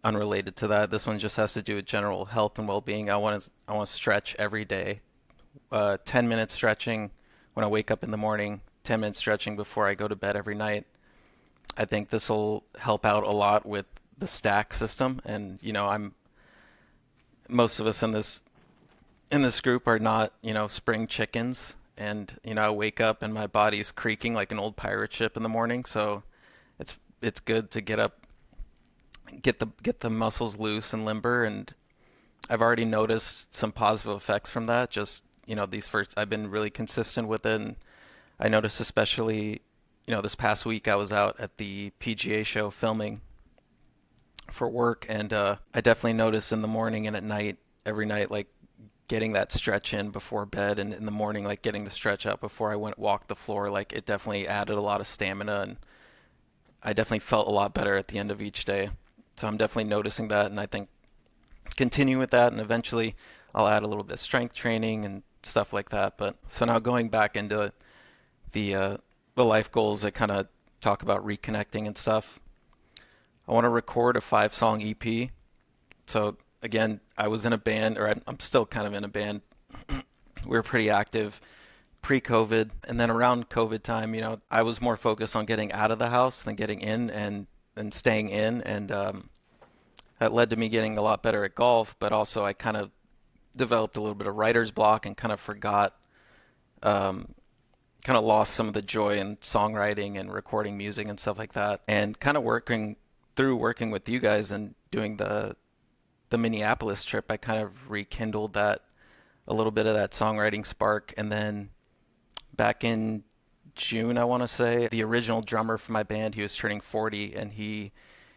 unrelated to that. This one just has to do with general health and well-being. I want to stretch every day. 10 minutes stretching when I wake up in the morning, 10 minutes stretching before I go to bed every night. I think this will help out a lot with the stack system. And most of us in this group are not, spring chickens. And I wake up and my body's creaking like an old pirate ship in the morning. So it's good to get up, get the muscles loose and limber, and I've already noticed some positive effects from that. Just I've been really consistent with it, and I noticed especially this past week I was out at the PGA show filming for work, and I definitely noticed in the morning and at night, every night, like getting that stretch in before bed, and in the morning, like getting the stretch out before I walked the floor, like it definitely added a lot of stamina, and I definitely felt a lot better at the end of each day. So I'm definitely noticing that, and I think continue with that, and eventually I'll add a little bit of strength training and stuff like that. But so now going back into the life goals that kind of talk about reconnecting and stuff. I want to record a 5-song EP. So again, I was in a band, or I'm still kind of in a band. We were pretty active pre-COVID, and then around COVID time, I was more focused on getting out of the house than getting in and staying in, and that led to me getting a lot better at golf, but also I kind of developed a little bit of writer's block and kind of forgot, kind of lost some of the joy in songwriting and recording music and stuff like that, and kind of working with you guys and doing the Minneapolis trip, I kind of rekindled that, a little bit of that songwriting spark. And then back in June, I want to say, the original drummer for my band, he was turning 40, and he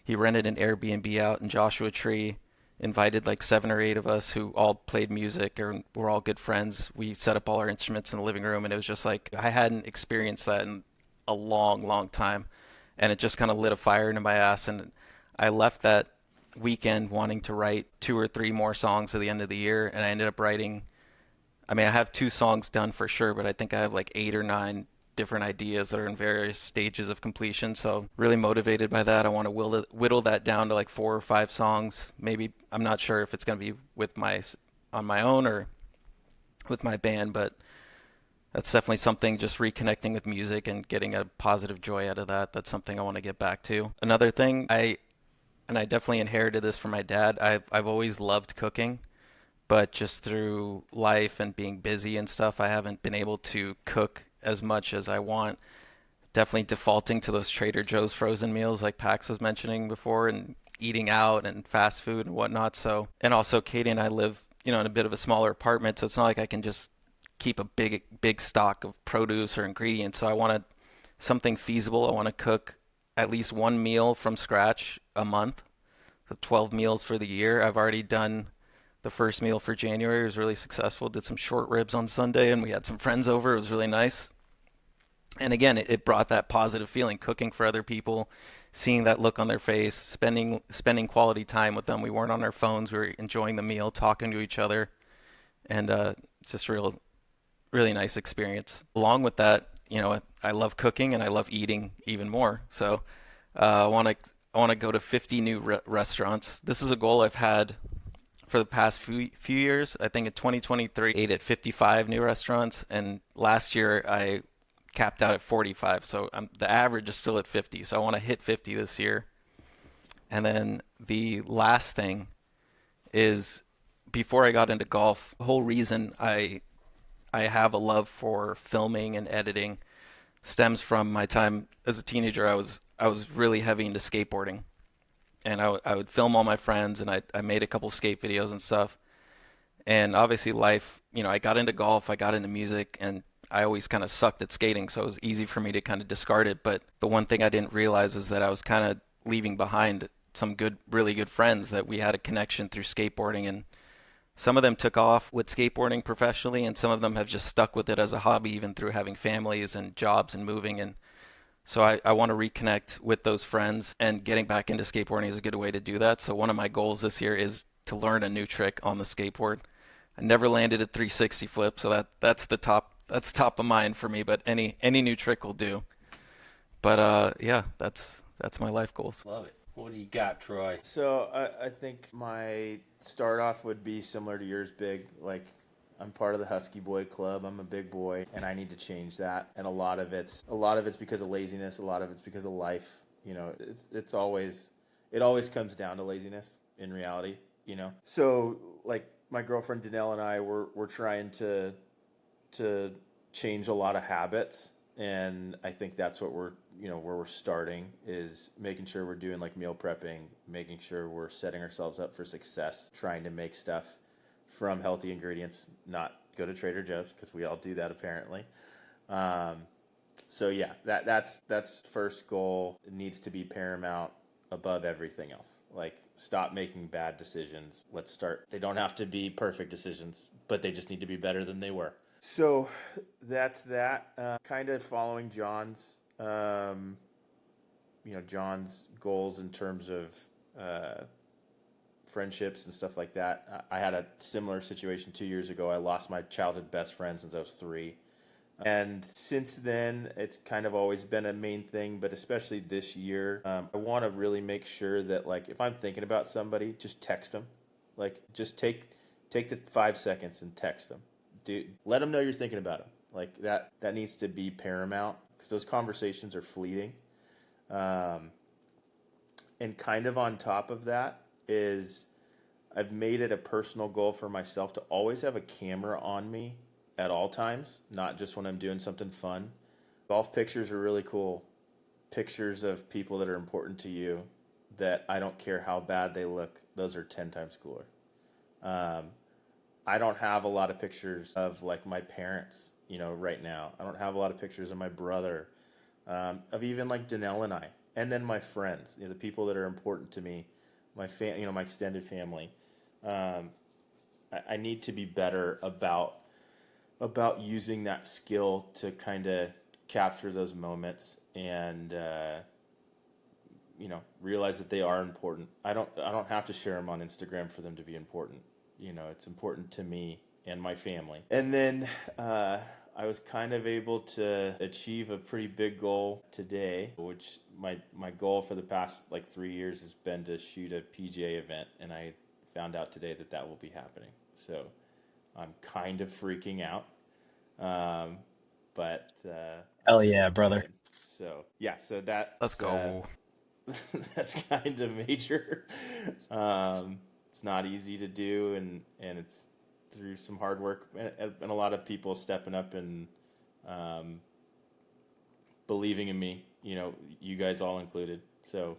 rented an Airbnb out in Joshua Tree, invited like 7 or 8 of us who all played music or were all good friends. We set up all our instruments in the living room, and it was just like, I hadn't experienced that in a long, long time. And it just kind of lit a fire into my ass. And I left that weekend wanting to write 2 or 3 more songs at the end of the year. And I ended up writing, I have 2 songs done for sure, but I think I have like 8 or 9 different ideas that are in various stages of completion. So really motivated by that. I want to whittle that down to like 4 or 5 songs. Maybe, I'm not sure if it's going to be on my own or with my band, but that's definitely something, just reconnecting with music and getting a positive joy out of that. That's something I want to get back to. Another thing, I definitely inherited this from my dad. I've always loved cooking, but just through life and being busy and stuff, I haven't been able to cook as much as I want. Definitely defaulting to those Trader Joe's frozen meals like Pax was mentioning before, and eating out and fast food and whatnot. So, and also Katie and I live, in a bit of a smaller apartment, so it's not like I can just keep a big stock of produce or ingredients. So I wanted something feasible. I want to cook at least 1 meal from scratch a month. So 12 meals for the year. I've already done the first meal for January. It was really successful. Did some short ribs on Sunday, and we had some friends over. It was really nice. And again, it brought that positive feeling, cooking for other people, seeing that look on their face, spending quality time with them. We weren't on our phones. We were enjoying the meal, talking to each other. And it's just really nice experience. Along with that, I love cooking and I love eating even more. So I want to go to 50 new restaurants. This is a goal I've had for the past few years. I think in 2023, ate at 55 new restaurants, and last year I capped out at 45. So the average is still at 50. So I want to hit 50 this year. And then the last thing is, before I got into golf, the whole reason I have a love for filming and editing stems from my time as a teenager. I was really heavy into skateboarding, and I would film all my friends, and I made a couple skate videos and stuff. And obviously life, I got into golf, I got into music, and I always kind of sucked at skating, so it was easy for me to kind of discard it. But the one thing I didn't realize was that I was kind of leaving behind some really good friends that we had a connection through skateboarding, and some of them took off with skateboarding professionally, and some of them have just stuck with it as a hobby, even through having families and jobs and moving. And so I want to reconnect with those friends, and getting back into skateboarding is a good way to do that. So one of my goals this year is to learn a new trick on the skateboard. I never landed a 360 flip, so that's top of mind for me, but any new trick will do. But yeah, that's my life goals. Love it. What do you got, Troy? So I think my start off would be similar to yours, Big. Like, I'm part of the Husky Boy Club. I'm a big boy, and I need to change that. And a lot of it's because of laziness. A lot of it's because of life. It always comes down to laziness in reality. So like my girlfriend Danelle and I we're trying to change a lot of habits, and I think that's what where we're starting, is making sure we're doing like meal prepping, making sure we're setting ourselves up for success, trying to make stuff from healthy ingredients, not go to Trader Joe's, because we all do that apparently. So yeah, that's first goal. It needs to be paramount above everything else. Like, stop making bad decisions. Let's start. They don't have to be perfect decisions, but they just need to be better than they were. So that's that. Kind of following John's John's goals in terms of friendships and stuff like that. I had a similar situation 2 years ago. I lost my childhood best friend since I was 3. And since then, it's kind of always been a main thing, but especially this year, I want to really make sure that, like, if I'm thinking about somebody, just text them. Like, just take the 5 seconds and text them. Dude, let them know you're thinking about them. Like, that needs to be paramount, because those conversations are fleeting. And kind of on top of that is, I've made it a personal goal for myself to always have a camera on me at all times, not just when I'm doing something fun. Golf pictures are really cool. Pictures of people that are important to you, that I don't care how bad they look, those are 10 times cooler. I don't have a lot of pictures of like my parents, right now. I don't have a lot of pictures of my brother, of even like Danelle and I, and then my friends, the people that are important to me, my my extended family. I need to be better about using that skill to kind of capture those moments and realize that they are important. I don't have to share them on Instagram for them to be important. It's important to me and my family. And then I was kind of able to achieve a pretty big goal today, which my goal for the past like 3 years has been to shoot a PGA event, and I found out today that will be happening. So I'm kind of freaking out. But hell yeah, brother. So yeah, so that Let's go. That's kind of major. It's not easy to do, and it's through some hard work and a lot of people stepping up and believing in me, you guys all included. So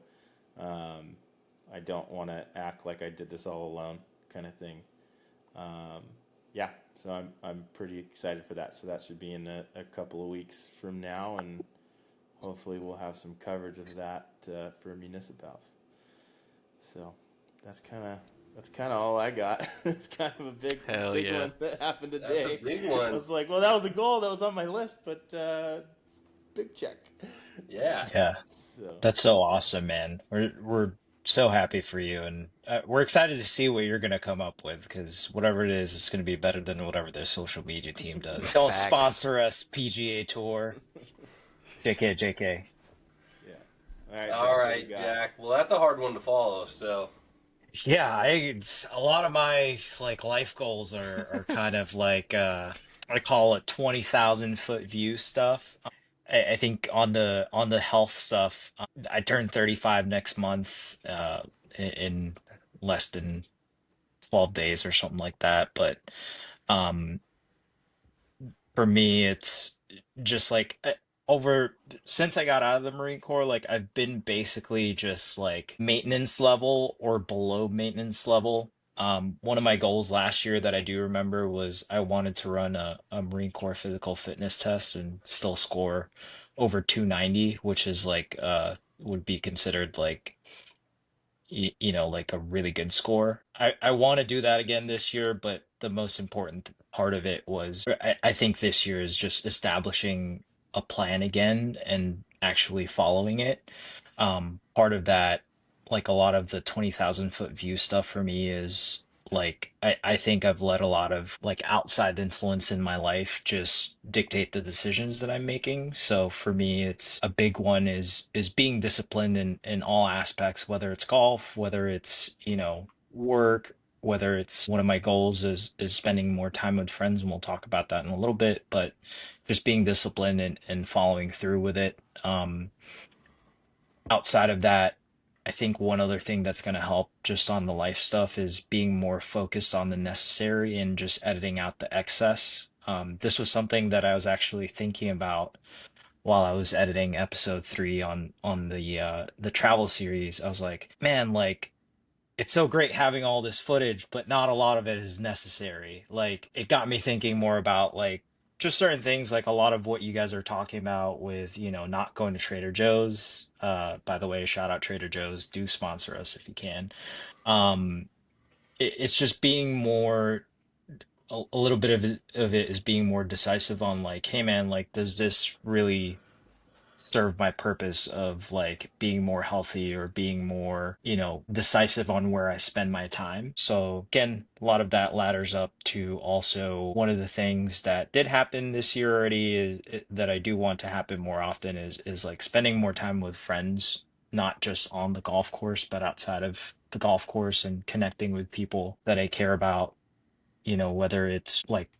I don't want to act like I did this all alone, kind of thing. Yeah, so I'm pretty excited for that. So that should be in a couple of weeks from now, and hopefully we'll have some coverage of that for Municipals. So that's kind of all I got. It's kind of a big one that happened today. That's a big one. I was like, well, that was a goal that was on my list, but big check. Yeah. Yeah, So that's so awesome, man. We're so happy for you, and we're excited to see what you're gonna come up with, because whatever it is, it's gonna be better than whatever their social media team does. Don't Facts. sponsor us, PGA Tour. JK. yeah. All right, Jack. Well, that's a hard one to follow. So Yeah, a lot of my like life goals are kind of like I call it 20,000 foot view stuff. I think on the health stuff, I turn 35 next month, in less than 12 days or something like that. But um, for me, it's just like over since I got out of the Marine Corps, like I've been basically just like maintenance level or below maintenance level. One of my goals last year that I do remember was I wanted to run a Marine Corps physical fitness test and still score over 290, which is like would be considered like you know, like a really good score. I want to do that again this year, but the most important part of it was I think this year is just establishing a plan again and actually following it. Part of that, like a lot of the 20,000 foot view stuff for me is like I think I've let a lot of like outside influence in my life just dictate the decisions that I'm making. So for me, it's a big one is being disciplined in all aspects, whether it's golf, whether it's, you know, work, whether it's one of my goals is spending more time with friends, and we'll talk about that in a little bit, but just being disciplined and following through with it. Outside of that, I think one other thing that's going to help just on the life stuff is being more focused on the necessary and just editing out the excess. This was something that I was actually thinking about while I was editing episode 3 on the travel series. I was like, man, like it's so great having all this footage, but not a lot of it is necessary. Like it got me thinking more about like just certain things, like a lot of what you guys are talking about with, you know, not going to Trader Joe's. By the way, shout out Trader Joe's, do sponsor us if you can. Um, it's just being more a little bit of it is being more decisive on like, hey man, like does this really serve my purpose of like being more healthy or being more, you know, decisive on where I spend my time. So again, a lot of that ladders up to also one of the things that did happen this year already that I do want to happen more often is like spending more time with friends, not just on the golf course, but outside of the golf course and connecting with people that I care about, you know, whether it's like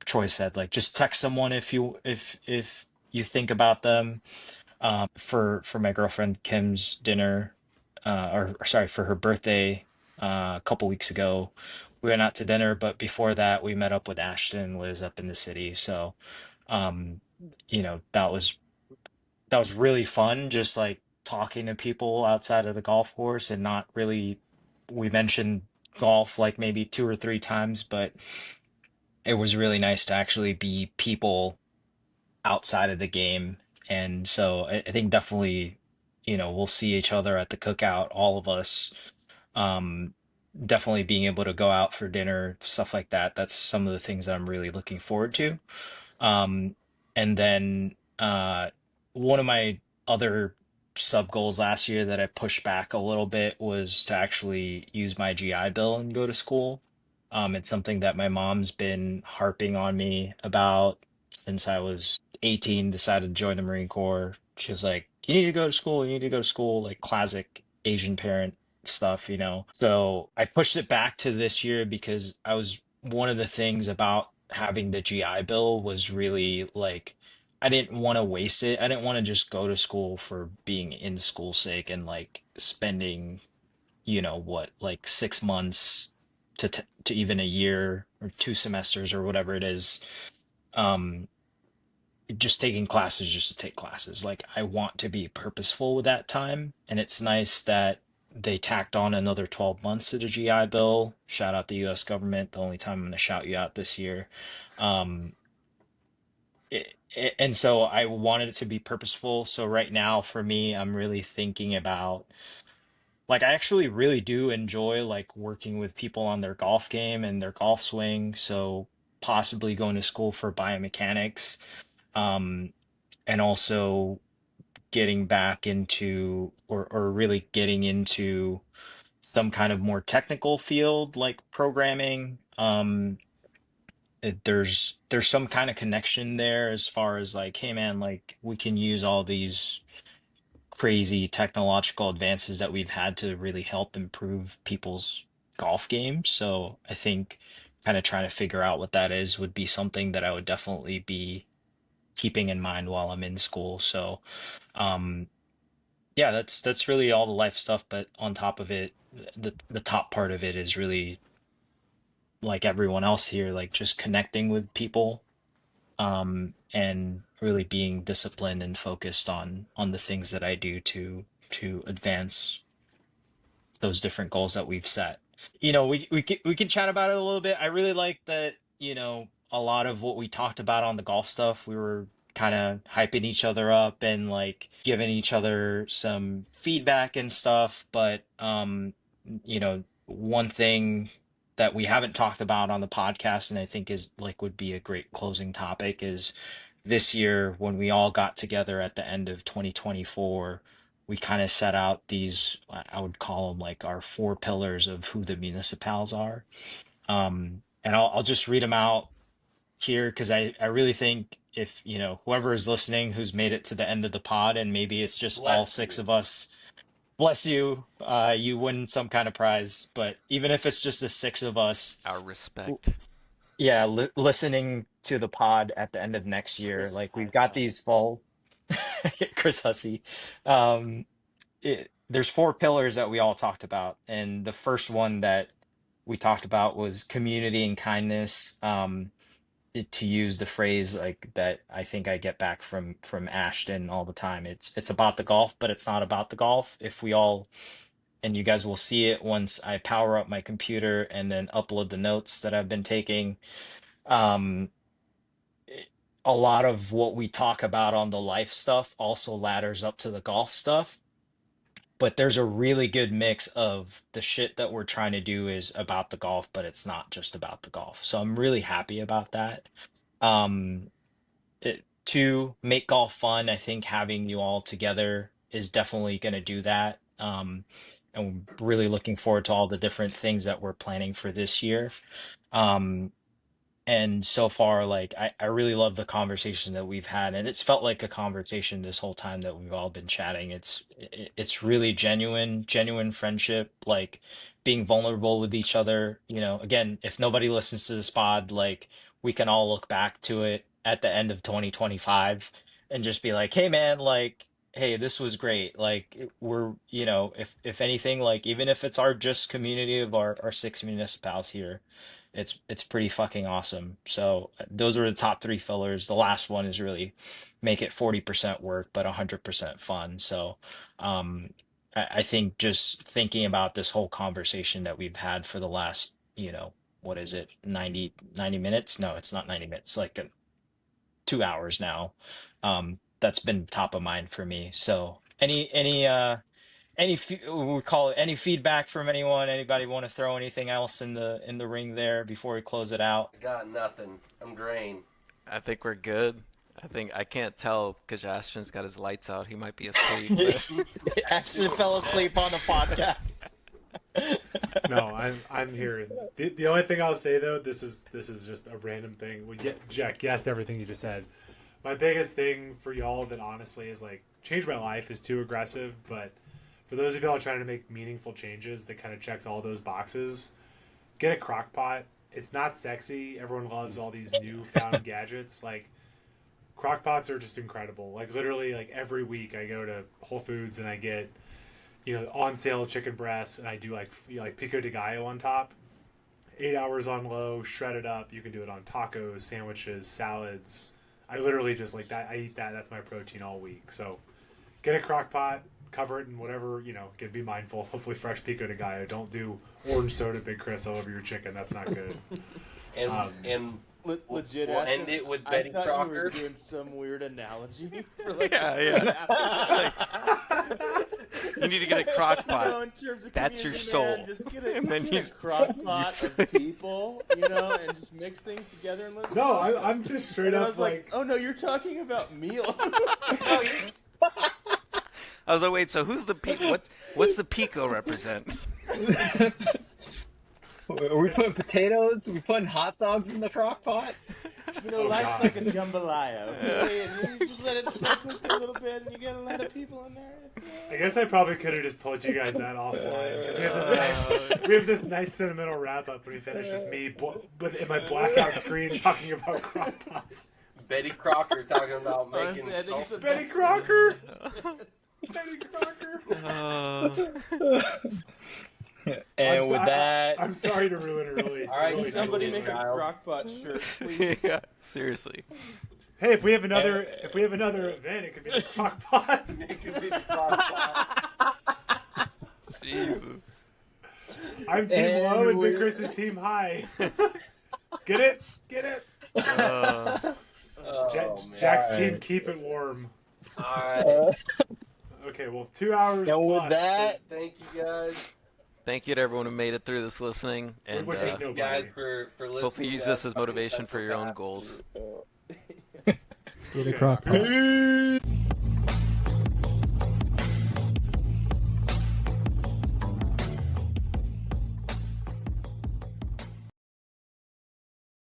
Troy said, like just text someone if you think about them. For my girlfriend Kim's dinner, or sorry, for her birthday, a couple weeks ago, we went out to dinner. But before that, we met up with Ashton, lives up in the city. So, um, you know, that was really fun, just like talking to people outside of the golf course and not really. We mentioned golf like maybe 2 or 3 times, but it was really nice to actually be people outside of the game. And so I think definitely, you know, we'll see each other at the cookout, all of us. Um, Definitely being able to go out for dinner, stuff like that. That's some of the things that I'm really looking forward to. Um, and then one of my other sub goals last year that I pushed back a little bit was to actually use my GI Bill and go to school. It's something that my mom's been harping on me about since I was 18, decided to join the Marine Corps. She was like, you need to go to school, you need to go to school, like classic Asian parent stuff, you know. So I pushed it back to this year because I was one of the things about having the GI Bill was really like I didn't want to waste it. I didn't want to just go to school for being in school sake and like spending, you know, what, like 6 months to even a year or 2 semesters or whatever it is, um, just taking classes just to take classes. Like I want to be purposeful with that time, and it's nice that they tacked on another 12 months to the GI Bill. Shout out the U.S. government. The only time I'm going to shout you out this year. Um, and so I wanted it to be purposeful. So right now for me, I'm really thinking about like I actually really do enjoy like working with people on their golf game and their golf swing. So possibly going to school for biomechanics. Um, and also getting back into or really getting into some kind of more technical field like programming. There's some kind of connection there as far as like, hey man, like we can use all these crazy technological advances that we've had to really help improve people's golf games. So I think kind of trying to figure out what that is would be something that I would definitely be keeping in mind while I'm in school. So um, yeah, that's really all the life stuff. But on top of it, the top part of it is really like everyone else here, like just connecting with people, and really being disciplined and focused on the things that I do to advance those different goals that we've set. We can chat about it a little bit. I really like that, a lot of what we talked about on the golf stuff, we were kind of hyping each other up and like giving each other some feedback and stuff. But one thing that we haven't talked about on the podcast and I think is like would be a great closing topic is this year when we all got together at the end of 2024, we kind of set out these, I would call them like our four pillars of who the municipals are. And I'll just read them out here because I really think if, whoever is listening who's made it to the end of the pod and maybe it's just all six of us, bless you, you win some kind of prize. But even if it's just the six of us, Our respect. yeah, listening to the pod at the end of next year, Chris like we've High got Five. these full Chris Hussey. Um, there's four pillars that we all talked about, and the first one that we talked about was community and kindness. To use the phrase like that, I think I get back from Ashton all the time. It's about the golf, but it's not about the golf. If we all, and you guys will see it once I power up my computer and then upload the notes that I've been taking. Um, a lot of what we talk about on the life stuff also ladders up to the golf stuff, but there's a really good mix of the shit that we're trying to do is about the golf, but it's not just about the golf. So I'm really happy about that. Um, to make golf fun, I think having you all together is definitely going to do that. And we're really looking forward to all the different things that we're planning for this year. Um, and so far, like I really love the conversation that we've had, and it's felt like a conversation this whole time that we've all been chatting. It's really genuine friendship, like being vulnerable with each other. Again, if nobody listens to this pod, like we can all look back to it at the end of 2025 and just be like, hey man, like hey, this was great. Like we're, if anything, like even if it's our just community of our six municipals here, it's pretty fucking awesome. So those are the top three fillers. The last one is really make it 40% work, but 100% fun. So I think just thinking about this whole conversation that we've had for the last, what is it, 90 minutes? No, it's not 90 minutes, like 2 hours now. That's been top of mind for me. So we call it any feedback from anyone? Anybody want to throw anything else in the ring there before we close it out? I got nothing. I'm drained. I think we're good. I can't tell because Ashton's got his lights out. He might be asleep. But... Ashton fell asleep on the podcast. No, I'm here. The only thing I'll say though, this is just a random thing. Jack guessed everything you just said. My biggest thing for y'all that honestly is like change my life is too aggressive, but for those of y'all trying to make meaningful changes that kind of checks all those boxes, get a crock pot. It's not sexy. Everyone loves all these newfound gadgets. Like crock pots are just incredible. Like literally, like every week I go to Whole Foods and I get, on sale chicken breasts and I do like pico de gallo on top. 8 hours on low, shred it up. You can do it on tacos, sandwiches, salads. I literally just like that. I eat that. That's my protein all week. So get a crock pot, cover it in whatever, can be mindful. Hopefully fresh pico de gallo. Don't do orange soda Big Chris all over your chicken. That's not good. And Legit, we'll Ashton, end it with I Betty thought Crocker. you were doing some weird analogy for like Yeah. You need to get a crock pot. in terms of That's your community, soul. man, just get And then a you- crock pot of people, and just mix things together and let's No, talk. I'm just straight And I up was like, oh no, you're talking about meals. I was like, wait, so who's the what's the pico represent? Are we putting potatoes? Are we putting hot dogs in the crock pot? You know, life's like a jambalaya, okay? And you just let it cook for a little bit, and you get a lot of people in there. I guess I probably could have just told you guys that offline because we have this nice sentimental wrap up when we finish with me in my blackout screen talking about crock pots. Betty Crocker talking about making stuff. Betty Crocker. Betty Crocker. And with that, I'm sorry to ruin it. Really, all right, really Somebody nicely. make a crock pot shirt, please. Yeah, seriously. Hey, if we have another event, it could be the crock pot. It could be the crock pot. Jesus. I'm Team And Low and Big we're- Chris is Team High. Get it? Get it? Oh, man. Jack's team, keep it warm. All right. Okay, well, 2 hours and with plus. that, Thank you guys. Thank you to everyone who made it through this listening, and Which is Thank you nobody. guys for listening. hope you use to this us as fucking motivation for your own psychopaths. goals. Get a crock pot.